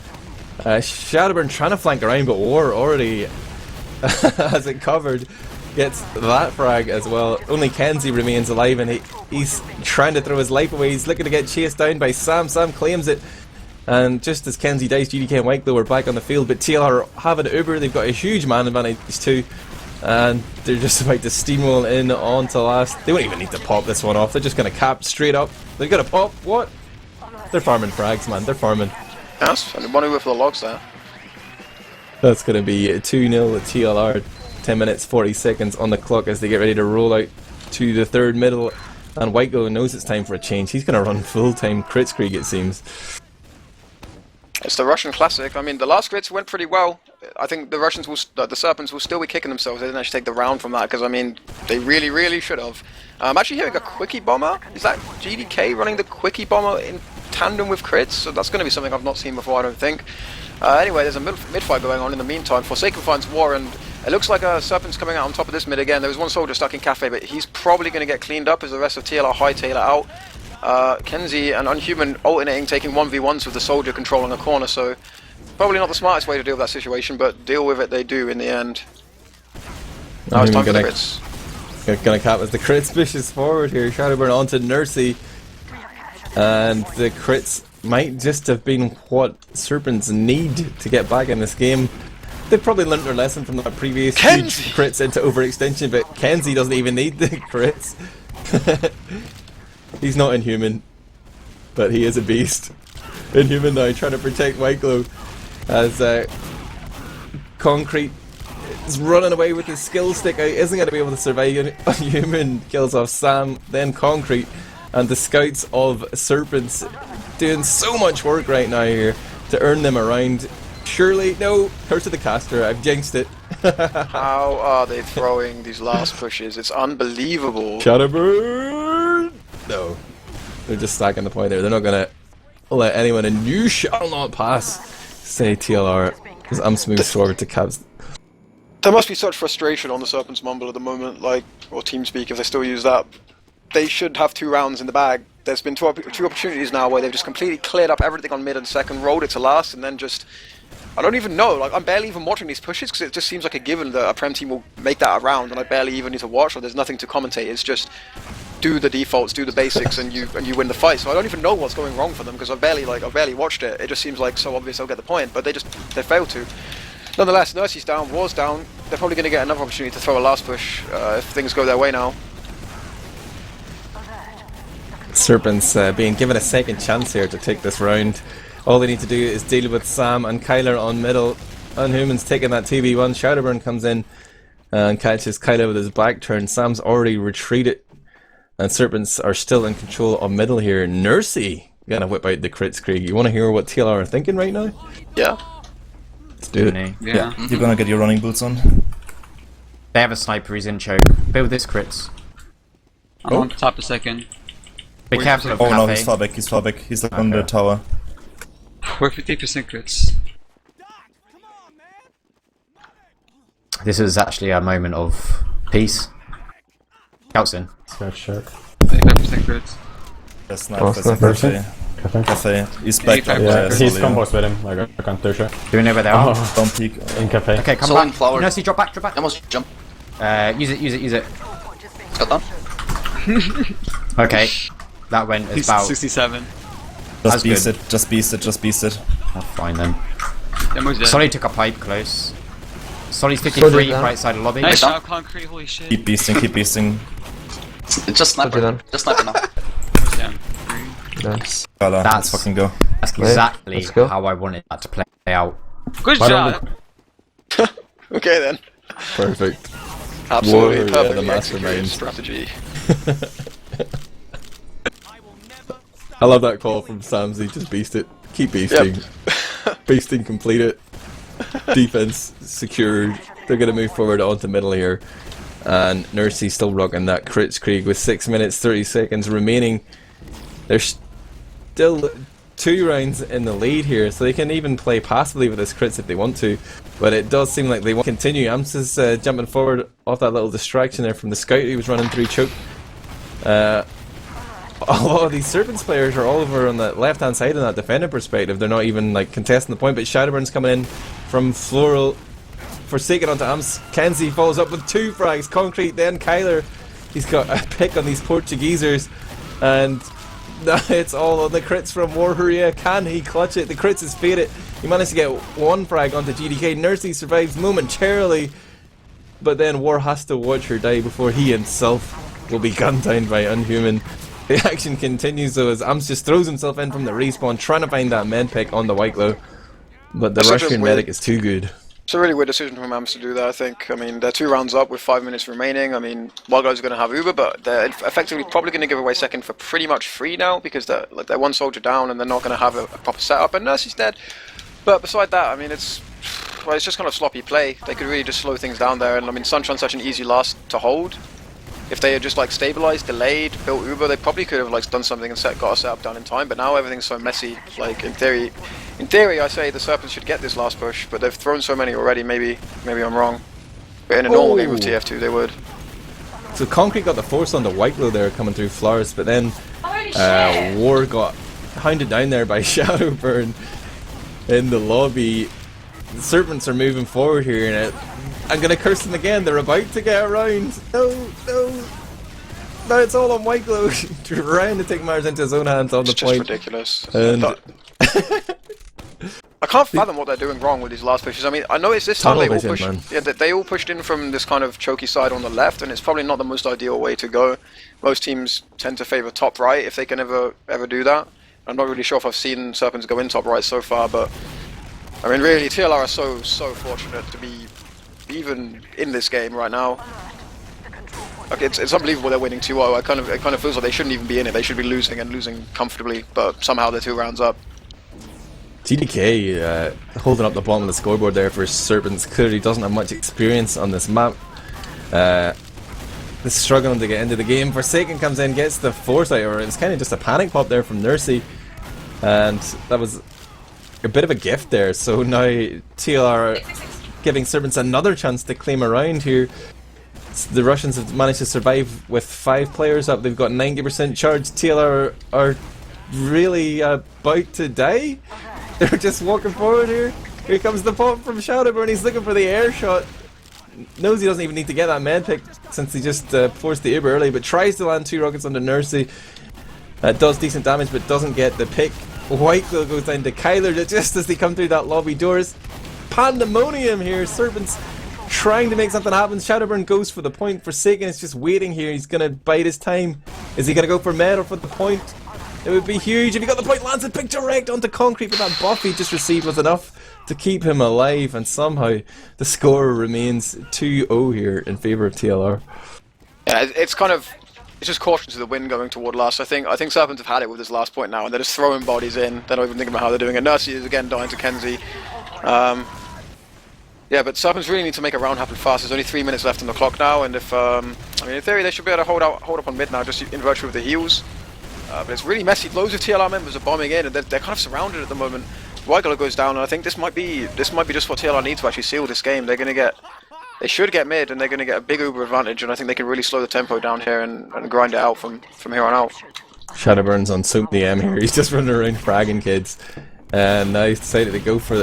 Shadowburn trying to flank around, but War already has it covered, gets that frag as well. Only Kensi remains alive, and he's trying to throw his life away. He's looking to get chased down by Sam. Sam claims it, and just as Kensi dies, GDK and White Glow are back on the field, but TLR have an Uber. They've got a huge man advantage too, and they're just about to steamroll in onto last. They won't even need to pop this one off. They're just going to cap straight up. They're going to pop. What? They're farming frags, man. They're farming. Yes, and one over for the logs there. That's going to be 2-0 to TLR. 10 minutes 40 seconds on the clock as they get ready to roll out to the third middle, and White Glow knows it's time for a change. He's going to run full-time Kritzkrieg, it seems. It's the Russian classic. I mean, the last crits went pretty well. I think the Russians will, the Serpents will still be kicking themselves. They didn't actually take the round from that, because I mean, they really should have. I'm actually hearing a quickie bomber. Is that GDK running the quickie bomber in tandem with crits? So that's going to be something I've not seen before, I don't think. Anyway, there's a mid-fight going on in the meantime. Forsaken finds War, and it looks like Serpent's coming out on top of this mid again. There was one soldier stuck in Cafe, but he's probably going to get cleaned up as the rest of TLR hightail it out. Kensi and Unhuman alternating, taking 1v1s with the soldier controlling a corner, so probably not the smartest way to deal with that situation, but deal with it they do in the end. Now it's time for the crits. Gonna cap as the crits pushes forward here. Shadowburn onto Nursey, and the crits might just have been what Serpents need to get back in this game. They've probably learnt their lesson from that previous huge crits into overextension, but Kensi doesn't even need the crits. He's not Inhuman, but he is a beast. Inhuman now trying to protect White Glow as Concrete is running away with his skill stick out, isn't going to be able to survive. Inhuman kills off Sam, then Concrete, and the scouts of Serpents doing so much work right now here to earn them around. Surely, no, Curse of the Caster, I've jinxed it. How are they throwing these last pushes? It's unbelievable. Shadowburn! No, they're just stacking the point there. They're not going to let anyone in. You shall not pass, say TLR, because I'm smooth forward to Cavs. There must be such frustration on the Serpents Mumble at the moment, like, or TeamSpeak if they still use that. They should have 2 rounds in the bag. There's been two opportunities now where they've just completely cleared up everything on mid and second, rolled it to last, and then just... I don't even know, like, I'm barely even watching these pushes because it just seems like a given that a Prem team will make that a round, and I barely even need to watch, or there's nothing to commentate. It's just do the defaults, do the basics, and you win the fight. So I don't even know what's going wrong for them because I've barely watched it. It just seems like so obvious they'll get the point, but they failed to. Nonetheless, Nursey's down, War's down. They're probably going to get another opportunity to throw a last push if things go their way now. Serpents being given a second chance here to take this round. All they need to do is deal with Sam and Kyler on middle. Unhuman's taking that 2v1. Shadowburn comes in and catches Kyler with his back turn. Sam's already retreated, and Serpents are still in control of middle here. Nursey gonna whip out the crits, Krieg. You want to hear what TLR are thinking right now? Yeah. Let's do it. Yeah. You're gonna get your running boots on. They have a sniper, he's in choke. Build this crits. I'm on top a second. Be careful of Oh no, Cafe. he's far back. He's like on the tower. We're 50% crits. This is actually a moment of peace. Scouts in. Scout shark. 35% crits. That's nice. That's Person? Cafe. He's back. Yeah, he's slowly. combos with him, like I can't do shit. Do we know where they are? Oh, Don't peek. in cafe. Okay, come Someone back. flowered. Nursey, drop back, drop back. Almost jump. Use it. It's got done. Okay, that went He's about... 67. That's Just beast it. Oh, fine then. Demo's dead. Solly took a pipe close. Solly's 53, right side of lobby. Nice Done. shot, Concrete, holy shit. Keep beasting. Just sniper. Just sniper now. Goes down. Nice. Let's That's fucking go. That's Right, exactly let's go. how I wanted that to play out. Good Why job! don't Okay then. Perfect. Absolutely Warrior, perfectly the executed mastermind. strategy. I love that call from SMZI. Just beast it. Keep beasting. Beasting completed. Defense secured. They're going to move forward onto middle here. And Nursey still rocking that crits Krieg with 6 minutes 30 seconds remaining. There's still 2 rounds in the lead here, so they can even play passively with this crits if they want to. But it does seem like they want to continue. Amps is jumping forward off that little distraction there from the scout who was running through choke. A lot of these Serpents players are all over on the left hand side in that defender perspective. They're not even like contesting the point, but Shadowburn's coming in from Floral Forsaken onto Amps. Kensi follows up with 2 frags. Concrete, then Kyler. He's got a pick on these Portuguesers. And it's all on the crits from WARHURYEAH. Can he clutch it? The crits is faded. He managed to get 1 frag onto GDK. Nursey survives momentarily. But then War has to watch her die before he himself will be gunned down by Unhuman. The action continues though as Amps just throws himself in from the respawn, trying to find that med pick on the white glow. But the Russian medic is too good. It's a really weird decision from Amps to do that, I think. I mean, they're 2 rounds up with 5 minutes remaining. I mean, White Glow's going to have Uber, but they're effectively probably going to give away second for pretty much free now because they're 1 soldier down and they're not going to have a proper setup. And Nursey's dead. But beside that, I mean, it's just kind of sloppy play. They could really just slow things down there. And I mean, Sunshine's such an easy last to hold. If they had just like stabilized, delayed, built Uber, they probably could have like done something and got a setup done in time. But now everything's so messy. Like in theory, I say the Serpents should get this last push, but they've thrown so many already. Maybe I'm wrong. But in a normal game with TF2, they would. So Concrete got the force on the white glow there coming through Flowers, but then War got hounded down there by Shadowburn in the lobby. The Serpents are moving forward here, and I'm gonna curse them again. They're about to get around. No. No, it's all on white glow. Trying to take matters into his own hands on the point. It's just ridiculous. And I can't fathom what they're doing wrong with these last pushes. I mean, I know it's this time they all pushed in from this kind of choky side on the left, and it's probably not the most ideal way to go. Most teams tend to favor top right if they can ever do that. I'm not really sure if I've seen Serpents go in top right so far, but I mean, really, TLR are so fortunate to be even in this game right now. Like, it's unbelievable they're winning 2-0. It kind of feels like they shouldn't even be in it. They should be losing and losing comfortably, but somehow they're 2 rounds up. GDK holding up the bottom of the scoreboard there for Serpents. Clearly doesn't have much experience on this map. They're struggling to get into the game. Forsaken comes in, gets the foresight, or it's kind of just a panic pop there from Nursey. And that was a bit of a gift there. So now TLR giving Serpents another chance to claim a round here. The Russians have managed to survive with 5 players up. They've got 90% charge. TLR are really about to die. They're just walking forward here. Here comes the pop from Shadowburn. He's looking for the air shot. Knows he doesn't even need to get that med pick since he just forced the Uber early, but tries to land 2 rockets onto Nursey. Does decent damage but doesn't get the pick. White Glow goes down to Kyler just as they come through that lobby doors. Pandemonium here. Serpents trying to make something happen. Shadowburn goes for the point. Forsaken is just waiting here. He's going to bide his time. Is he going to go for med or for the point? It would be huge if he got the point. Lands a pick direct onto Concrete, but that buff he just received was enough to keep him alive, and somehow the score remains 2-0 here in favour of TLR. Yeah, it's just caution to the wind going toward last. I think Serpents have had it with this last point now, and they're just throwing bodies in. They're not even thinking about how they're doing it. Nursey is again dying to Kensi. Yeah, but Serpents really need to make a round happen fast. There's only 3 minutes left on the clock now, and if I mean, in theory, they should be able to hold up on mid now, just in virtue of the heals. But it's really messy. Loads of TLR members are bombing in, and they're kind of surrounded at the moment. White Glow goes down, and I think this might be just what TLR need to actually seal this game. They should get mid, and they're going to get a big Uber advantage, and I think they can really slow the tempo down here and grind it out from here on out. Shadowburn's on the M here. He's just running around fragging kids, and now he's decided to go for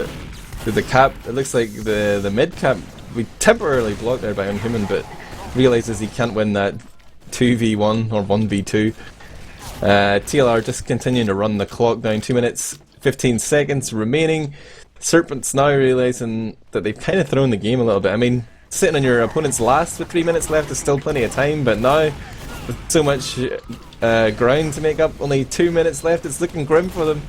the cap. It looks like the mid cap we temporarily blocked there by Unhuman, but realizes he can't win that 2v1 or 1v2. TLR just continuing to run the clock down. 2 minutes 15 seconds remaining. Serpents now realizing that they've kind of thrown the game a little bit. I mean, sitting on your opponent's last with 3 minutes left is still plenty of time, but now with so much ground to make up, only 2 minutes left, it's looking grim for them.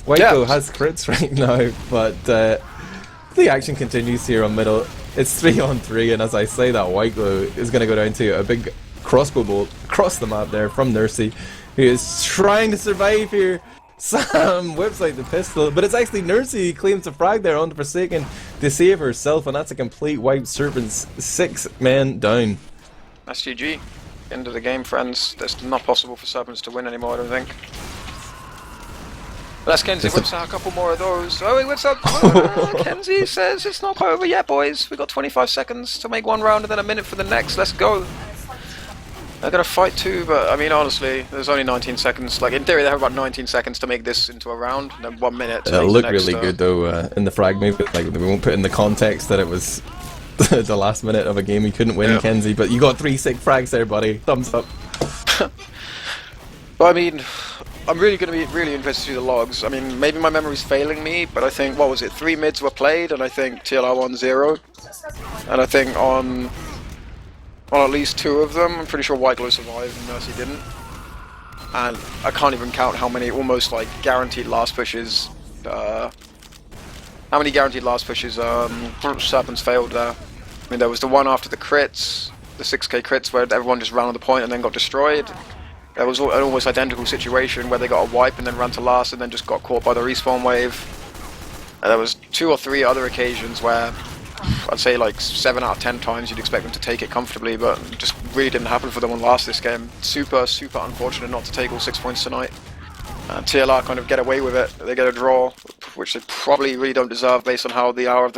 White Glow has crits right now, but the action continues here on middle. It's 3-on-3, and as I say that, White Glow is going to go down to a big crossbow bolt across the map there from Nursey, who is trying to survive here. Sam whips out the pistol, but it's actually Nursey who claims to frag there onto Forsaken to save herself, and that's a complete wipe. Serpents 6 men down. That's GG. End of the game, friends. It's not possible for Serpents to win anymore, I don't think. Unless Kensi whips out a couple more of those. Oh, he whips out. Kensi says it's not quite over yet, boys. We've got 25 seconds to make one round and then a minute for the next. Let's go. They're gonna fight too, but I mean, honestly, there's only 19 seconds. Like, in theory, they have about 19 seconds to make this into a round, and then 1 minute to It'll make look the next, really good though in the frag move, but like we won't put in the context that it was the last minute of a game you couldn't win, Yeah. Kensi. But you got 3 sick frags there, buddy. Thumbs up. But I mean, I'm really going to be really interested to see the logs. I mean, maybe my memory's failing me, but I think, what was it, 3 mids were played, and I think TLR won 0. And I think on at least 2 of them, I'm pretty sure White Glow survived and Mercy didn't. And I can't even count how many almost like guaranteed last pushes, how many guaranteed last pushes Serpents failed there. I mean, there was the one after the crits, the 6k crits, where everyone just ran on the point and then got destroyed. There was an almost identical situation where they got a wipe and then ran to last and then just got caught by the respawn wave. And there was 2 or 3 other occasions where I'd say like 7 out of 10 times you'd expect them to take it comfortably, but it just really didn't happen for them on last this game. Super, super unfortunate not to take all 6 points tonight. TLR kind of get away with it. They get a draw, which they probably really don't deserve based on how the hour of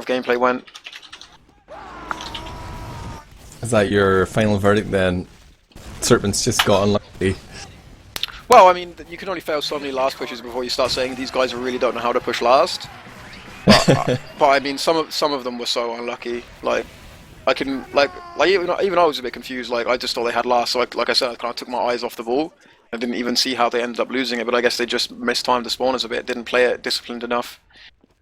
gameplay went. Is that your final verdict then? Serpents just got unlucky. Well, I mean, you can only fail so many last pushes before you start saying these guys really don't know how to push last. But I mean, some of them were so unlucky. Like, I can even I was a bit confused. Like, I just thought they had last, so like I said, I kind of took my eyes off the ball. I didn't even see how they ended up losing it, but I guess they just mistimed the spawners a bit, didn't play it disciplined enough.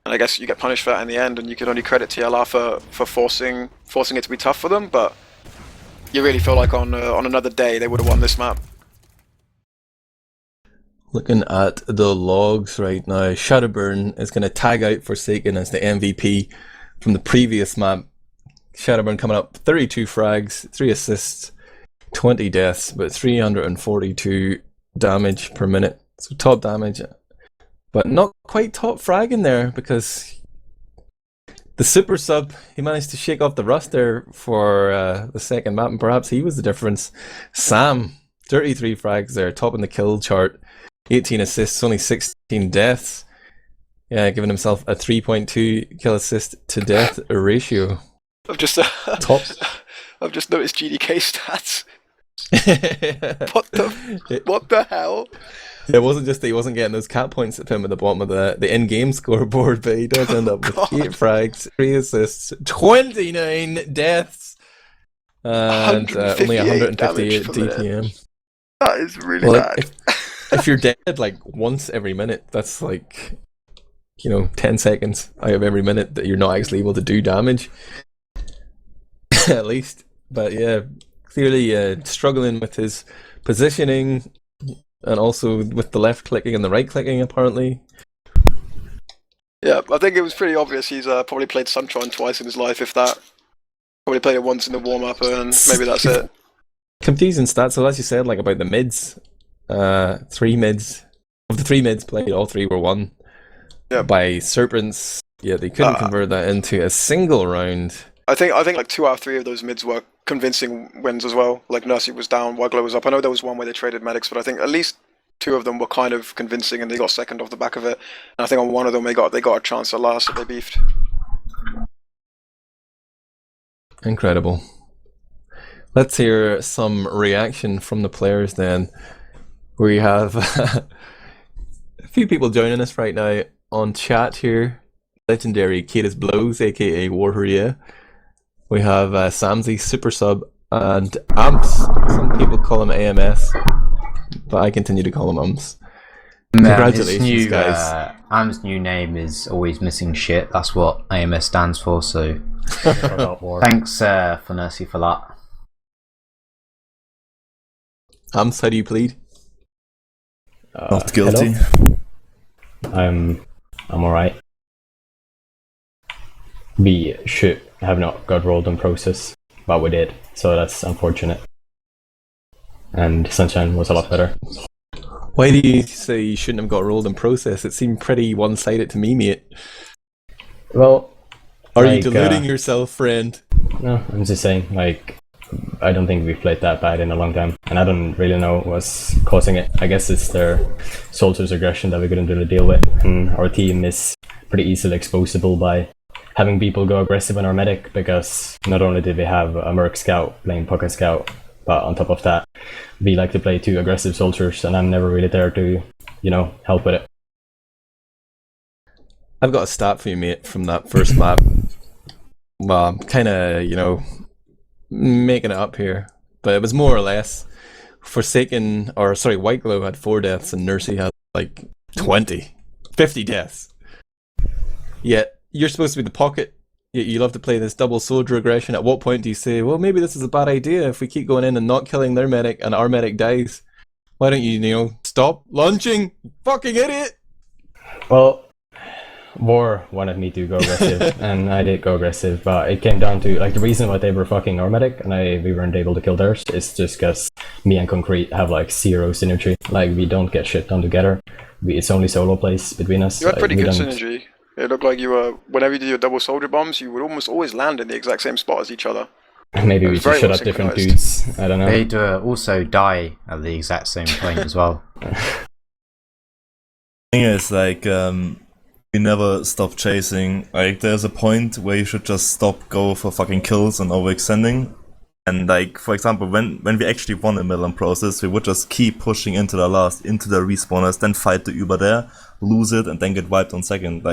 And I guess you get punished for that in the end, and you can only credit TLR for forcing it to be tough for them, but you really feel like on another day they would have won this map. Looking at the logs right now, Shadowburn is going to tag out Forsaken as the MVP from the previous map. Shadowburn coming up 32 frags, 3 assists, 20 deaths, but 342 damage per minute. So top damage, but not quite top frag in there because the super sub, he managed to shake off the rust there for the second map, and perhaps he was the difference. Sam, 33 frags there, top in the kill chart. 18 assists, only 16 deaths. Yeah, giving himself a 3.2 kill assist to death ratio. I've just Top. I've just noticed GDK stats. What the hell? It wasn't just that he wasn't getting those cat points that put him at the bottom of the in-game scoreboard, but he does end up with 8 frags, 3 assists, 29 deaths, and only 158 DPM. That is really bad. If you're dead like once every minute, that's like, 10 seconds out of every minute that you're not actually able to do damage. At least. But yeah, clearly struggling with his positioning and also with the left clicking and the right clicking apparently. Yeah, I think it was pretty obvious he's probably played Sunshine twice in his life, if that. Probably played it once in the warm-up and maybe that's it. Confusing stats, so as you said, like about the mids. 3 mids. Of the 3 mids played, all 3 were won by Serpents. Yeah, they couldn't convert that into a single round. I think like 2 out of 3 of those mids were convincing wins as well. Like Nursery was down, White Glow was up. I know there was one where they traded medics, but I think at least 2 of them were kind of convincing and they got second off the back of it. And I think on one of them they got a chance at last that they beefed. Incredible. Let's hear some reaction from the players then. We have a few people joining us right now on chat here. Legendary Kaidus Blows, aka WARHURYEAH. We have SMZI, Super Sub, and Amps. Some people call him AMS, but I continue to call him Amps. Congratulations, guys. Am's new name is always missing shit. That's what AMS stands for, so thanks Fanursi for that. Amps, how do you plead? Not guilty. Hello? I'm alright. We should have not got rolled on process, but we did, so that's unfortunate. And Sunshine was a lot better. Why do you say you shouldn't have got rolled in process? It seemed pretty one-sided to me, mate. Well, are you deluding yourself, friend? No, I'm just saying, I don't think we've played that bad in a long time, and I don't really know what's causing it. I guess it's their Soldier's aggression that we couldn't really deal with, and our team is pretty easily exposable by having people go aggressive on our medic, because not only did we have a Merc Scout playing Pocket Scout, But on top of that, we like to play 2 aggressive soldiers, and I'm never really there to, help with it. I've got a stat for you, mate, from that first map. Well, I'm kind of, making it up here, but it was more or less White Glow had 4 deaths and Nursey had like 50 deaths. Yet you're supposed to be the pocket. Yet you love to play this double soldier aggression. At what point do you say, well, maybe this is a bad idea if we keep going in and not killing their medic and our medic dies? Why don't you, stop launching? Fucking idiot! Well, War wanted me to go aggressive, and I did go aggressive, but it came down to, the reason why they were fucking our medic and we weren't able to kill theirs is just because me and Concrete have, 0 synergy. We don't get shit done together. It's only solo plays between us. You had pretty good synergy. It looked like you were, whenever you did your double soldier bombs, you would almost always land in the exact same spot as each other. Maybe we should shut up different dudes. I don't know. They'd also die at the exact same point as well. The thing is, we never stop chasing. There's a point where you should just stop, go for fucking kills and overextending. And for example, when we actually won the middle process, we would just keep pushing into the respawners, then fight the Uber there, lose it, and then get wiped on second.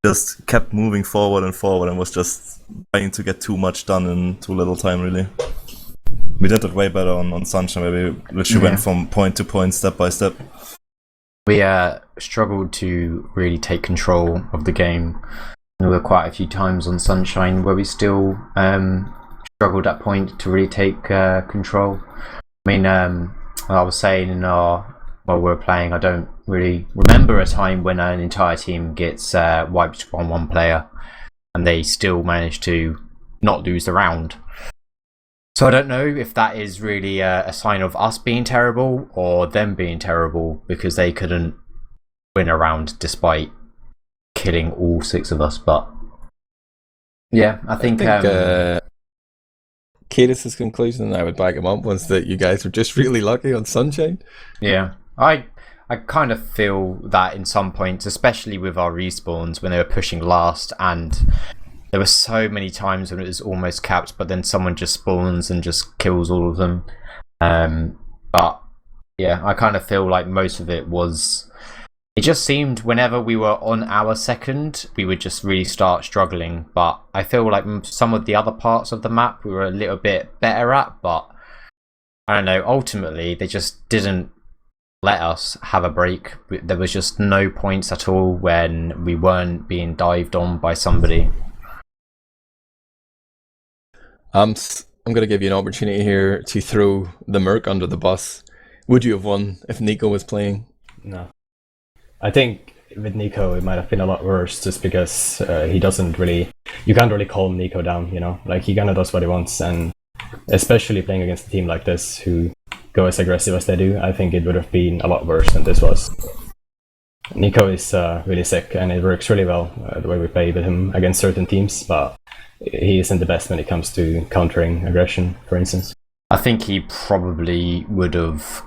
Just kept moving forward and was just trying to get too much done in too little time, really. We did it way better on Sunshine, where we literally went from point to point, step by step. We struggled to really take control of the game. There were quite a few times on Sunshine where we still struggled at point to really take control. I mean, I was saying while we were playing, I don't really remember a time when an entire team gets wiped on one player and they still manage to not lose the round. So I don't know if that is really a sign of us being terrible or them being terrible because they couldn't win a round despite killing all 6 of us. But yeah, I think Kaidus' conclusion, and I would back him up, was that you guys were just really lucky on Sunshine. Yeah, I kind of feel that in some points, especially with our respawns when they were pushing last, and there were so many times when it was almost capped, but then someone just spawns and just kills all of them. But yeah, I kind of feel like most of it was... It just seemed whenever we were on our second, we would just really start struggling. But I feel like some of the other parts of the map we were a little bit better at, but I don't know, ultimately they just didn't let us have a break. There was just no points at all when we weren't being dived on by somebody. I'm going to give you an opportunity here to throw the Merc under the bus. Would you have won if Nico was playing? No. I think with Nico it might have been a lot worse just because he doesn't really... You can't really calm Nico down, he kind of does what he wants, and especially playing against a team like this who go as aggressive as they do, I think it would have been a lot worse than this was. Nico is really sick, and it works really well the way we play with him against certain teams, but he isn't the best when it comes to countering aggression, for instance. I think he probably would have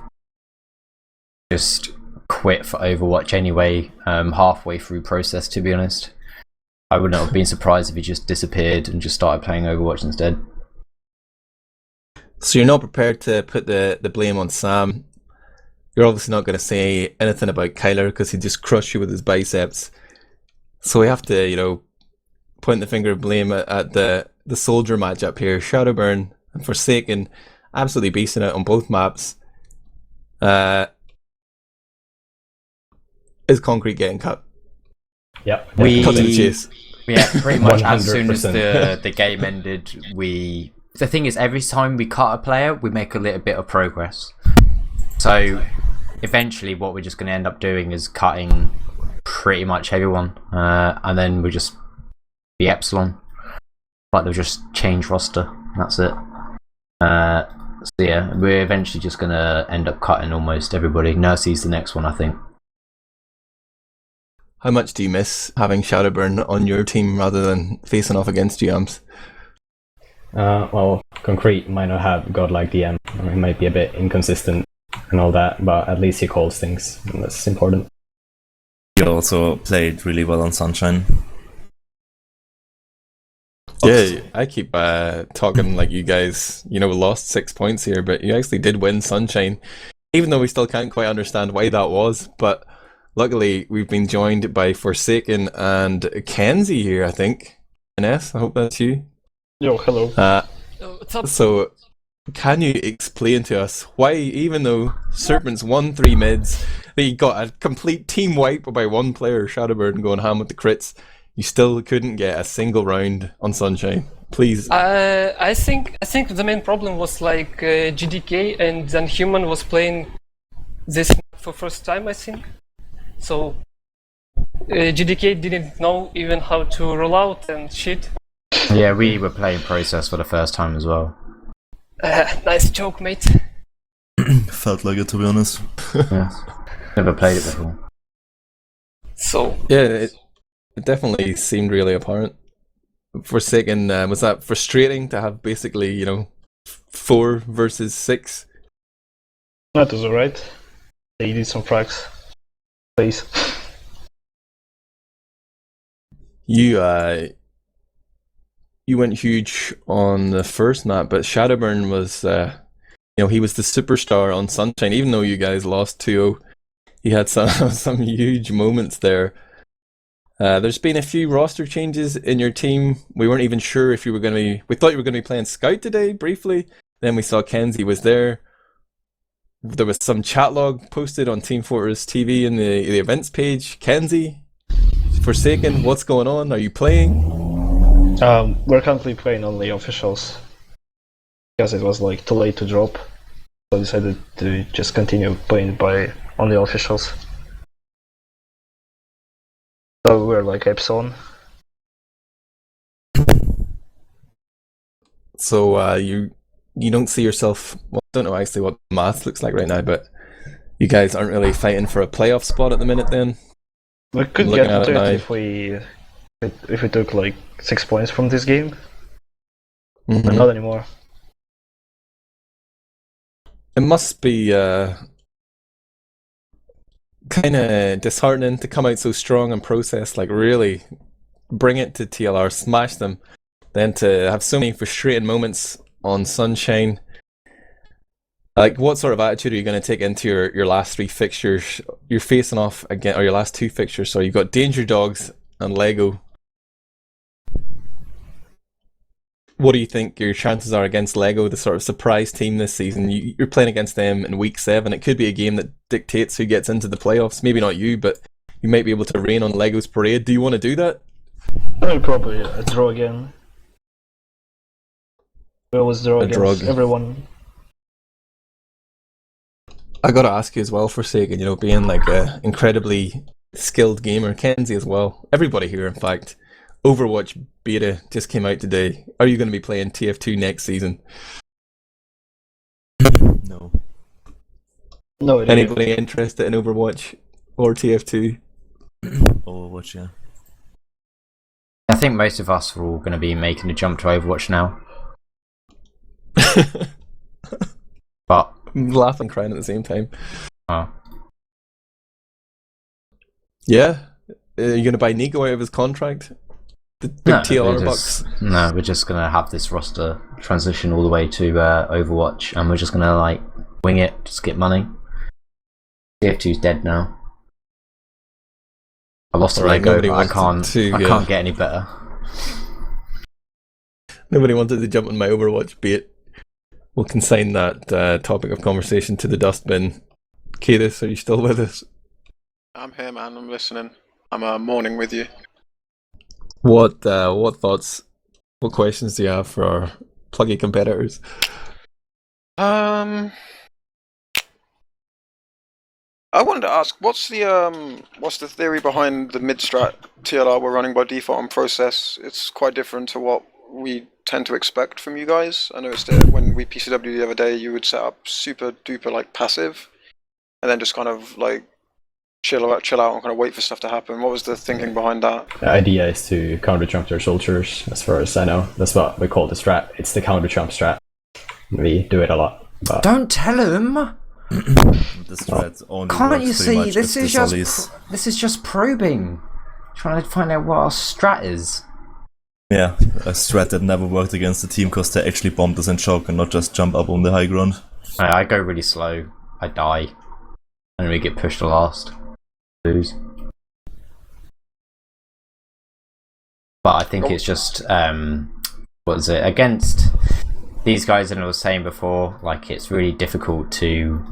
just quit for Overwatch anyway, halfway through process, to be honest. I would not have been surprised if he just disappeared and just started playing Overwatch instead. So you're not prepared to put the blame on Sam. You're obviously not going to say anything about Kyler because he just crushed you with his biceps. So we have to, point the finger of blame at the soldier matchup here. Shadowburn and Forsaken absolutely beasting it on both maps. Is Concrete getting cut? Yep. Cut to the chase. Yeah, pretty much as soon as 100%. the game ended, the thing is, every time we cut a player, we make a little bit of progress. So eventually what we're just going to end up doing is cutting pretty much everyone, and then we just be Epsilon. Like they'll just change roster, that's it. So yeah, we're eventually just going to end up cutting almost everybody. Nursey's the next one, I think. How much do you miss having Shadowburn on your team rather than facing off against you, Amps? Well, Concrete might not have godlike DM. He might be a bit inconsistent and all that, but at least he calls things, and that's important. He also played really well on Sunshine. Yeah, I keep talking like you guys, lost 6 points here, but you actually did win Sunshine, even though we still can't quite understand why that was. But luckily, we've been joined by Forsaken and Kensi here, I think. Ines, I hope that's you. Yo, hello. What's up? So, can you explain to us why, even though Serpents won 3 mids, they got a complete team wipe by one player, Shadowburn, going ham with the crits, you still couldn't get a single round on Sunshine? Please. I think the main problem was like GDK and then Human was playing this for first time, I think. So GDK didn't know even how to roll out and shit. Yeah, we were playing Process for the first time as well. Nice joke, mate. Felt like it, to be honest. Yeah. Never played it before. So Yeah, it definitely seemed really apparent. Forsaken, was that frustrating to have basically, 4 versus 6? that was alright. They did some frags. Please. You went huge on the first map, but Shadowburn was, he was the superstar on Sunshine. Even though you guys lost 2-0, he had some huge moments there. There's been a few roster changes in your team. We weren't even sure if you were going to be... We thought you were going to be playing Scout today, briefly. Then we saw Kensi was there. There was some chat log posted on Team Fortress TV in the events page. Kensi, Forsaken, what's going on? Are you playing? We're currently playing only officials because it was like too late to drop. So I decided to just continue playing by only officials. So we're like Epson. So you don't see yourself... Well, I don't know actually what math looks like right now, but you guys aren't really fighting for a playoff spot at the minute then? We could Looking get at to it now. if we took like 6 points from this game, Mhm. but not anymore. It must be kind of disheartening to come out so strong and Process, like really bring it to TLR, smash them, then to have so many frustrating moments on Sunshine. Like, what sort of attitude are you going to take into your last 3 fixtures? You're facing off again, or your last 2 fixtures, so you've got Danger Dogs and Lego. What do you think your chances are against Lego, the sort of surprise team this season? You're playing against them in week 7. It could be a game that dictates who gets into the playoffs. Maybe not you, but you might be able to rain on Lego's parade. Do you want to do that? I'll probably draw again. We always draw against everyone. I gotta ask you as well, Forsaken, being like a incredibly skilled gamer, Kensi as well, everybody here in fact, Overwatch beta just came out today. Are you going to be playing TF2 next season? No. No idea. Anybody interested in Overwatch or TF2? Overwatch, yeah. I think most of us are all going to be making the jump to Overwatch now. But Laughing and crying at the same time. oh, Yeah? Are you going to buy Nico out of his contract? The big no, TLR bucks? No, we're just going to have this roster transition all the way to Overwatch, and we're just going to like wing it, just get money. TF2's dead now. I lost a Right, Lego, nobody but wants to, I can't get any better. Nobody wanted to jump on my Overwatch bait. We'll consign that topic of conversation to the dustbin. Kaidus, are you still with us? I'm here, man. I'm listening. I'm mourning with you. What thoughts, what questions do you have for our pluggy competitors? I wanted to ask, what's the theory behind the mid-strat TLR we're running by default on Process? It's quite different to what we tend to expect from you guys. I noticed that when we PCW the other day, you would set up super duper like passive, and then just kind of like chill out and kind of wait for stuff to happen. What was the thinking behind that? The idea is to counter jump their soldiers, as far as I know. That's what we call the strat. It's the counter jump strat. We do it a lot. But Don't tell him. The strat only Can't works you pretty see? much This with is the just sollies. this is just probing, trying to find out what our strat is. Yeah, a strat that never worked against the team because they actually bombed us in choke and not just jump up on the high ground. I go really slow. I die, and we get pushed to last. Lose. But I think it's just what is it against these guys? And I was saying before, like it's really difficult to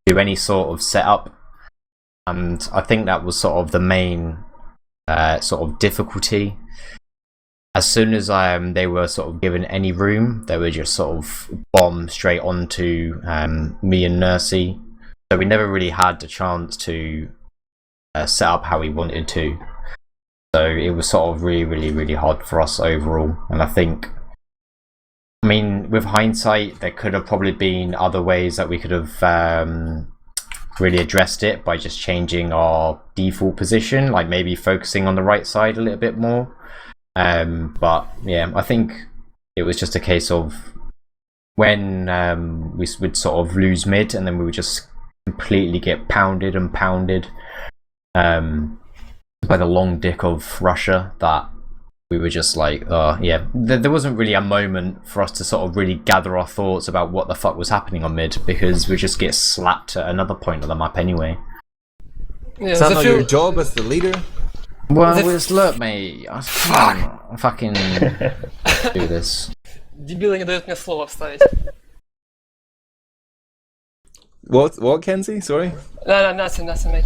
do any sort of setup, and I think that was sort of the main sort of difficulty. As soon as they were sort of given any room, they would just sort of bomb straight onto me and Nursey. So we never really had the chance to set up how we wanted to. So it was sort of really hard for us overall. And I think, I mean, with hindsight, there could have probably been other ways that we could have really addressed it by just changing our default position, like maybe focusing on the right side a little bit more. But yeah, I think it was just a case of when we would sort of lose mid and then we would just completely get pounded by the long dick of Russia, that we were just like, yeah, there wasn't really a moment for us to sort of really gather our thoughts about what the fuck was happening on mid, because we just get slapped at another point of the map anyway. Yeah, Is that not your job as the leader? Well, look, mate, I fucking do this. Дебилы не дают мне слово вставить. What, Kensi? Sorry? No, nothing, mate.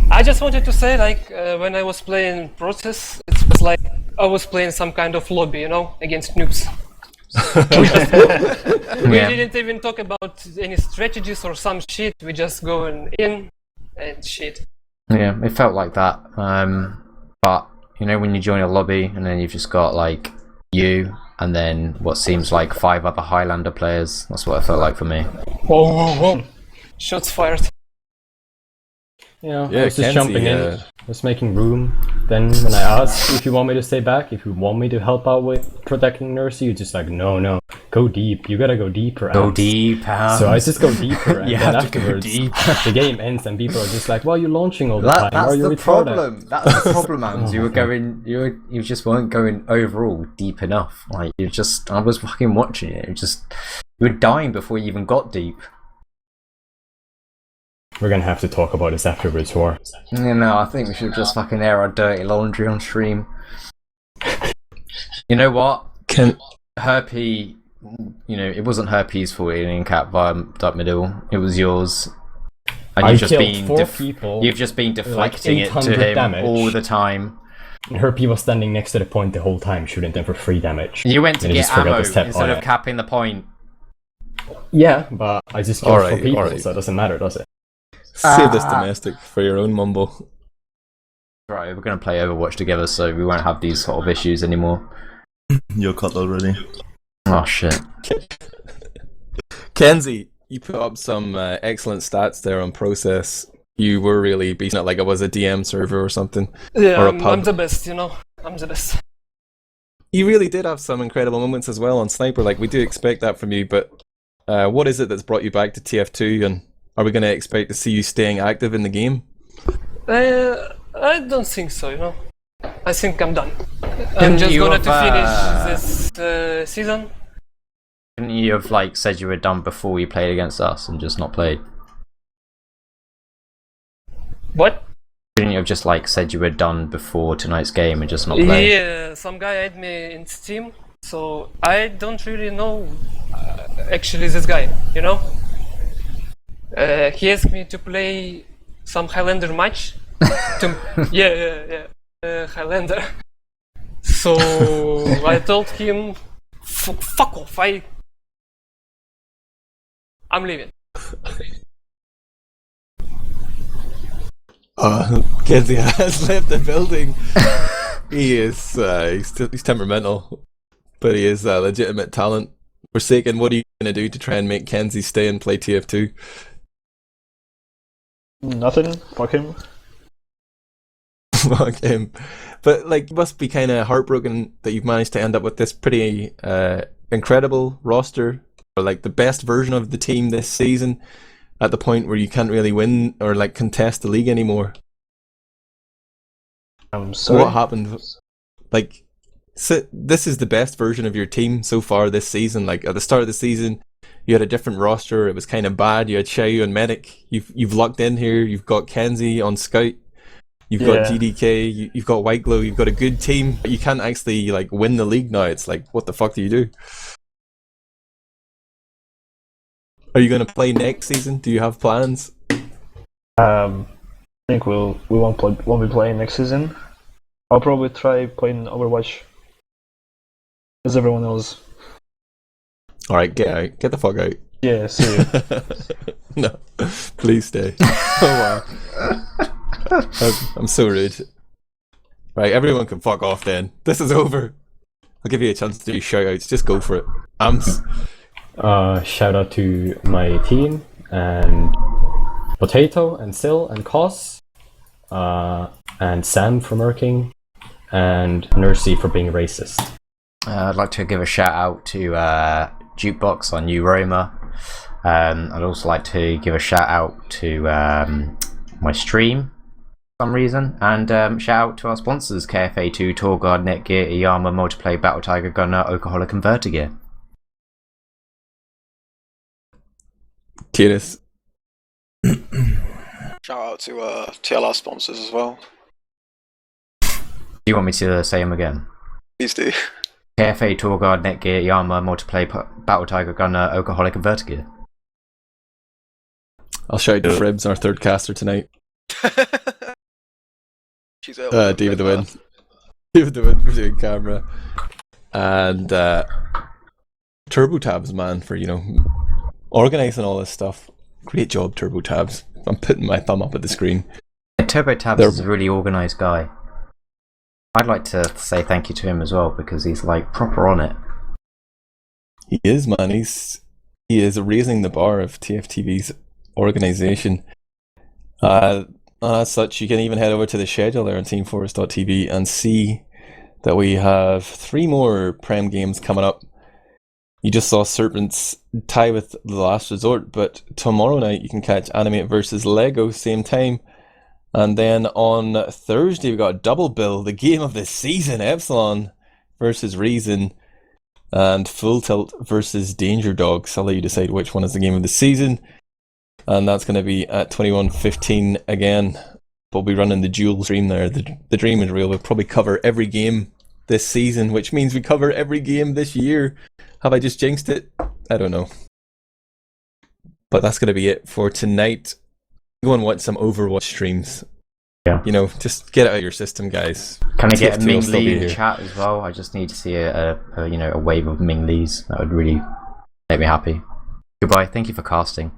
I just wanted to say, like, when I was playing Process, it was like I was playing some kind of lobby, you know, against noobs. We didn't even talk about any strategies or some shit. We just going in and shit. Yeah, it felt like that. But you know, when you join a lobby and then you've just got like you and then what seems like 5 other Highlander players, that's what it felt like for me. Whoa. Shots fired. Yeah, I was just jumping in, I was making room. Then when I asked if you want me to stay back, if you want me to help out with protecting Nursey, you're just like, no, go deep. You gotta go deeper. Go deep. So I just go deeper, and you then have afterwards, to go deep. the game ends, and people are just like, "Why are you launching all the time? That's are you the retarded?" problem. That's the problem, man. You were going, you just weren't going overall deep enough. Like I was fucking watching it. You were dying before you even got deep. We're gonna have to talk about this afterwards, War. No, I think we should just fucking air our dirty laundry on stream. You know what? Herpy, you know, it wasn't Herpy's fault in cap by that middle. It was yours. And you've just been deflecting it to him damage. All the time. And Herpy was standing next to the point the whole time, shooting them for 3 damage. You went to get ammo instead of capping the point. Yeah, but I just killed 4 people, so it doesn't matter, does it? Save this domestic for your own mumble. Right, we're going to play Overwatch together, so we won't have these sort of issues anymore. You're cut already. Oh shit. Kensi, you put up some excellent stats there on Process. You were really beating it like it was a DM server or something. Yeah, or a pub. I'm the best, you know. I'm the best. You really did have some incredible moments as well on Sniper. Like, we do expect that from you, but what is it that's brought you back to TF2, and are we going to expect to see you staying active in the game? I don't think so, you know. I think I'm done. I'm just going to finish this season. Couldn't you have like said you were done before you played against us and just not played? What? Couldn't you have just like said you were done before tonight's game and just not played? Yeah, some guy had me in Steam, so I don't really know actually this guy, you know? He asked me to play some Highlander match. Yeah, Highlander. So I told him, fuck off, I'm leaving. Kensi has left the building. He is, he's temperamental, but he is a legitimate talent. Forsaken, what are you going to do to try and make Kensi stay and play TF2? Nothing. Fuck him. Fuck him. But like, you must be kind of heartbroken that you've managed to end up with this pretty incredible roster, or like the best version of the team this season, at the point where you can't really win or like contest the league anymore. I'm sorry. What happened? Like, this is the best version of your team so far this season. Like at the start of the season, you had a different roster. It was kind of bad. You had Xiao and Medic. You've lucked in here. You've got Kensi on Scout. You've got GDK. You've got White Glow. You've got a good team. But you can't actually like win the league now. It's like, what the fuck do you do? Are you going to play next season? Do you have plans? I think we won't be playing next season. I'll probably try playing Overwatch as everyone else. Alright, get out. Get the fuck out. Yeah, see you. No, please stay. Oh wow. I'm so rude. Right, everyone can fuck off then. This is over. I'll give you a chance to do shout outs. Just go for it. Ams. Shout out to my team and Potato and Sil and Cos, and Sam for murking, and Nursey for being racist. I'd like to give a shout out to Jukebox on WARHURYEAH. I'd also like to give a shout out to my stream for some reason, and shout out to our sponsors: KFA2, Torguard, Netgear, Iyama, Multiplay, Battle Tiger, Gunner, Oakaholic, and Vertigear. Kaidus. Shout out to TLR sponsors as well. Do you want me to say them again? Please do. KFA, Torguard, Netgear, Iyama, Multiplay, Battle Tiger, Gunner, Oakaholic, and Vertigear. I'll shout out to Fribs, our third caster tonight. She's DavidTheWin. DavidTheWin for doing camera. And Turbo Tabs, man, for, organising all this stuff. Great job, Turbo Tabs. I'm putting my thumb up at the screen. Yeah, Turbo Tabs is a really organised guy. I'd like to say thank you to him as well, because he's like proper on it. He is, man. He is raising the bar of TFTV's organisation. As such, you can even head over to the schedule there on teamfortress.tv and see that we have 3 more Prem games coming up. You just saw Serpents tie with The Last Resort, but tomorrow night you can catch Animate versus Lego, same time. And then on Thursday we got a double bill, the game of the season, Epsilon versus Reason, and Full Tilt versus Danger Dogs. I'll let you decide which one is the game of the season. And that's going to be at 21:15 again. We'll be running the dual stream there. The dream is real. We'll probably cover every game this season, which means we cover every game this year. Have I just jinxed it? I don't know. But that's going to be it for tonight. Go and watch some Overwatch streams. Yeah. Just get it out of your system, guys. Can I get a TF2 will Ming still be Lee in here. chat as well? I just need to see a wave of Ming Lees. That would really make me happy. Goodbye. Thank you for casting.